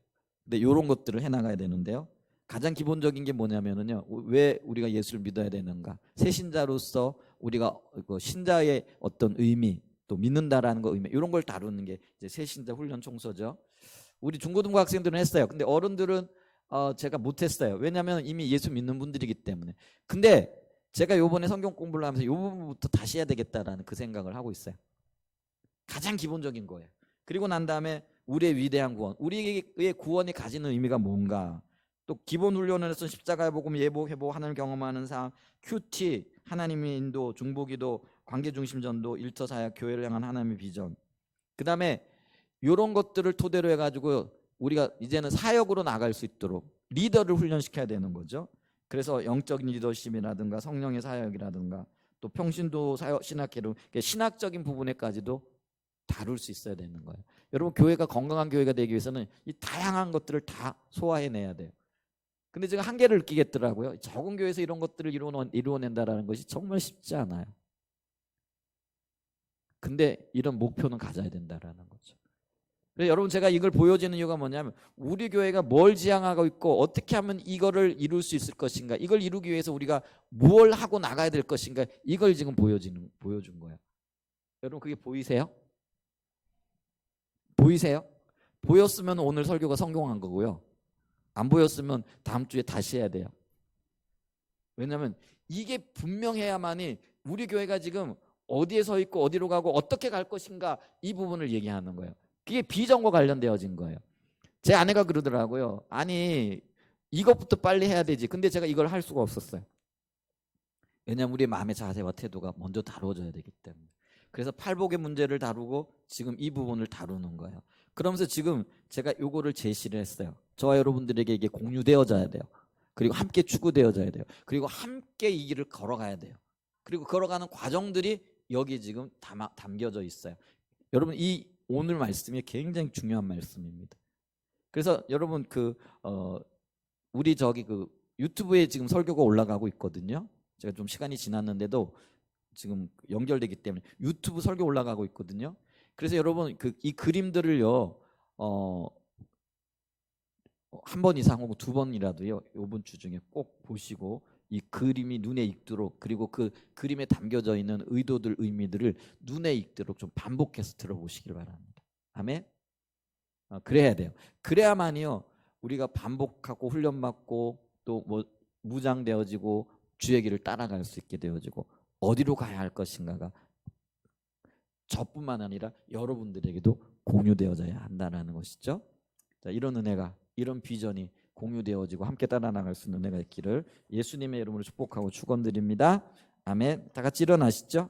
근데 이런 것들을 해나가야 되는데요, 가장 기본적인 게 뭐냐면은요, 왜 우리가 예수를 믿어야 되는가, 새신자로서 우리가 신자의 어떤 의미, 또 믿는다라는 거 의미, 이런 걸 다루는 게 이제 새신자 훈련 총서죠. 우리 중고등부 학생들은 했어요. 근데 어른들은 제가 못했어요. 왜냐하면 이미 예수 믿는 분들이기 때문에. 근데 제가 요번에 성경 공부를 하면서 요 부분부터 다시 해야 되겠다라는 그 생각을 하고 있어요. 가장 기본적인 거예요. 그리고 난 다음에 우리의 위대한 구원, 우리의 구원이 가지는 의미가 뭔가, 또 기본 훈련에서 십자가의 복음, 예복, 회복, 하나님을 경험하는 삶, 큐티, 하나님의 인도, 중보기도, 관계중심 전도, 일터 사역, 교회를 향한 하나님의 비전, 그 다음에 이런 것들을 토대로 해가지고 우리가 이제는 사역으로 나갈 수 있도록 리더를 훈련시켜야 되는 거죠. 그래서 영적인 리더십이라든가 성령의 사역이라든가 또 평신도 사역, 신학계로 신학적인 부분에까지도 다룰 수 있어야 되는 거예요. 여러분, 교회가 건강한 교회가 되기 위해서는 이 다양한 것들을 다 소화해내야 돼요. 근데 제가 한계를 느끼겠더라고요. 적은 교회에서 이런 것들을 이루어낸다는 것이 정말 쉽지 않아요. 근데 이런 목표는 가져야 된다는 거죠. 그래서 여러분, 제가 이걸 보여주는 이유가 뭐냐면, 우리 교회가 뭘 지향하고 있고 어떻게 하면 이거를 이룰 수 있을 것인가, 이걸 이루기 위해서 우리가 뭘 하고 나가야 될 것인가, 이걸 지금 보여준 거예요. 여러분, 그게 보이세요? 보이세요? 보였으면 오늘 설교가 성공한 거고요, 안 보였으면 다음 주에 다시 해야 돼요. 왜냐하면 이게 분명해야만이 우리 교회가 지금 어디에 서 있고 어디로 가고 어떻게 갈 것인가, 이 부분을 얘기하는 거예요. 그게 비전과 관련되어진 거예요. 제 아내가 그러더라고요. 아니, 이것부터 빨리 해야 되지. 근데 제가 이걸 할 수가 없었어요. 왜냐하면 우리의 마음의 자세와 태도가 먼저 다루어져야 되기 때문에. 그래서 팔복의 문제를 다루고 지금 이 부분을 다루는 거예요. 그러면서 지금 제가 요거를 제시를 했어요. 저와 여러분들에게 이게 공유되어져야 돼요. 그리고 함께 추구되어져야 돼요. 그리고 함께 이 길을 걸어가야 돼요. 그리고 걸어가는 과정들이 여기 지금 담겨져 있어요. 여러분, 이 오늘 말씀이 굉장히 중요한 말씀입니다. 그래서 여러분, 우리 유튜브에 지금 설교가 올라가고 있거든요. 제가 좀 시간이 지났는데도 지금 연결되기 때문에 유튜브 설교 올라가고 있거든요. 그래서 여러분, 이 그림들을요 한 번 이상 혹은 두 번이라도요 이번 주 중에 꼭 보시고, 이 그림이 눈에 익도록, 그리고 그 그림에 담겨져 있는 의도들, 의미들을 눈에 익도록 좀 반복해서 들어보시길 바랍니다. 아멘. 그래야 돼요. 그래야만이요 우리가 반복하고 훈련받고 또 무장되어지고 주의 길을 따라갈 수 있게 되어지고, 어디로 가야 할 것인가가 저뿐만 아니라 여러분들에게도 공유되어져야 한다는 것이죠. 자, 이런 은혜가, 이런 비전이 공유되어지고 함께 따라 나갈 수 있는 은혜가 있기를 예수님의 이름으로 축복하고 축원드립니다. 아멘. 다 같이 일어나시죠.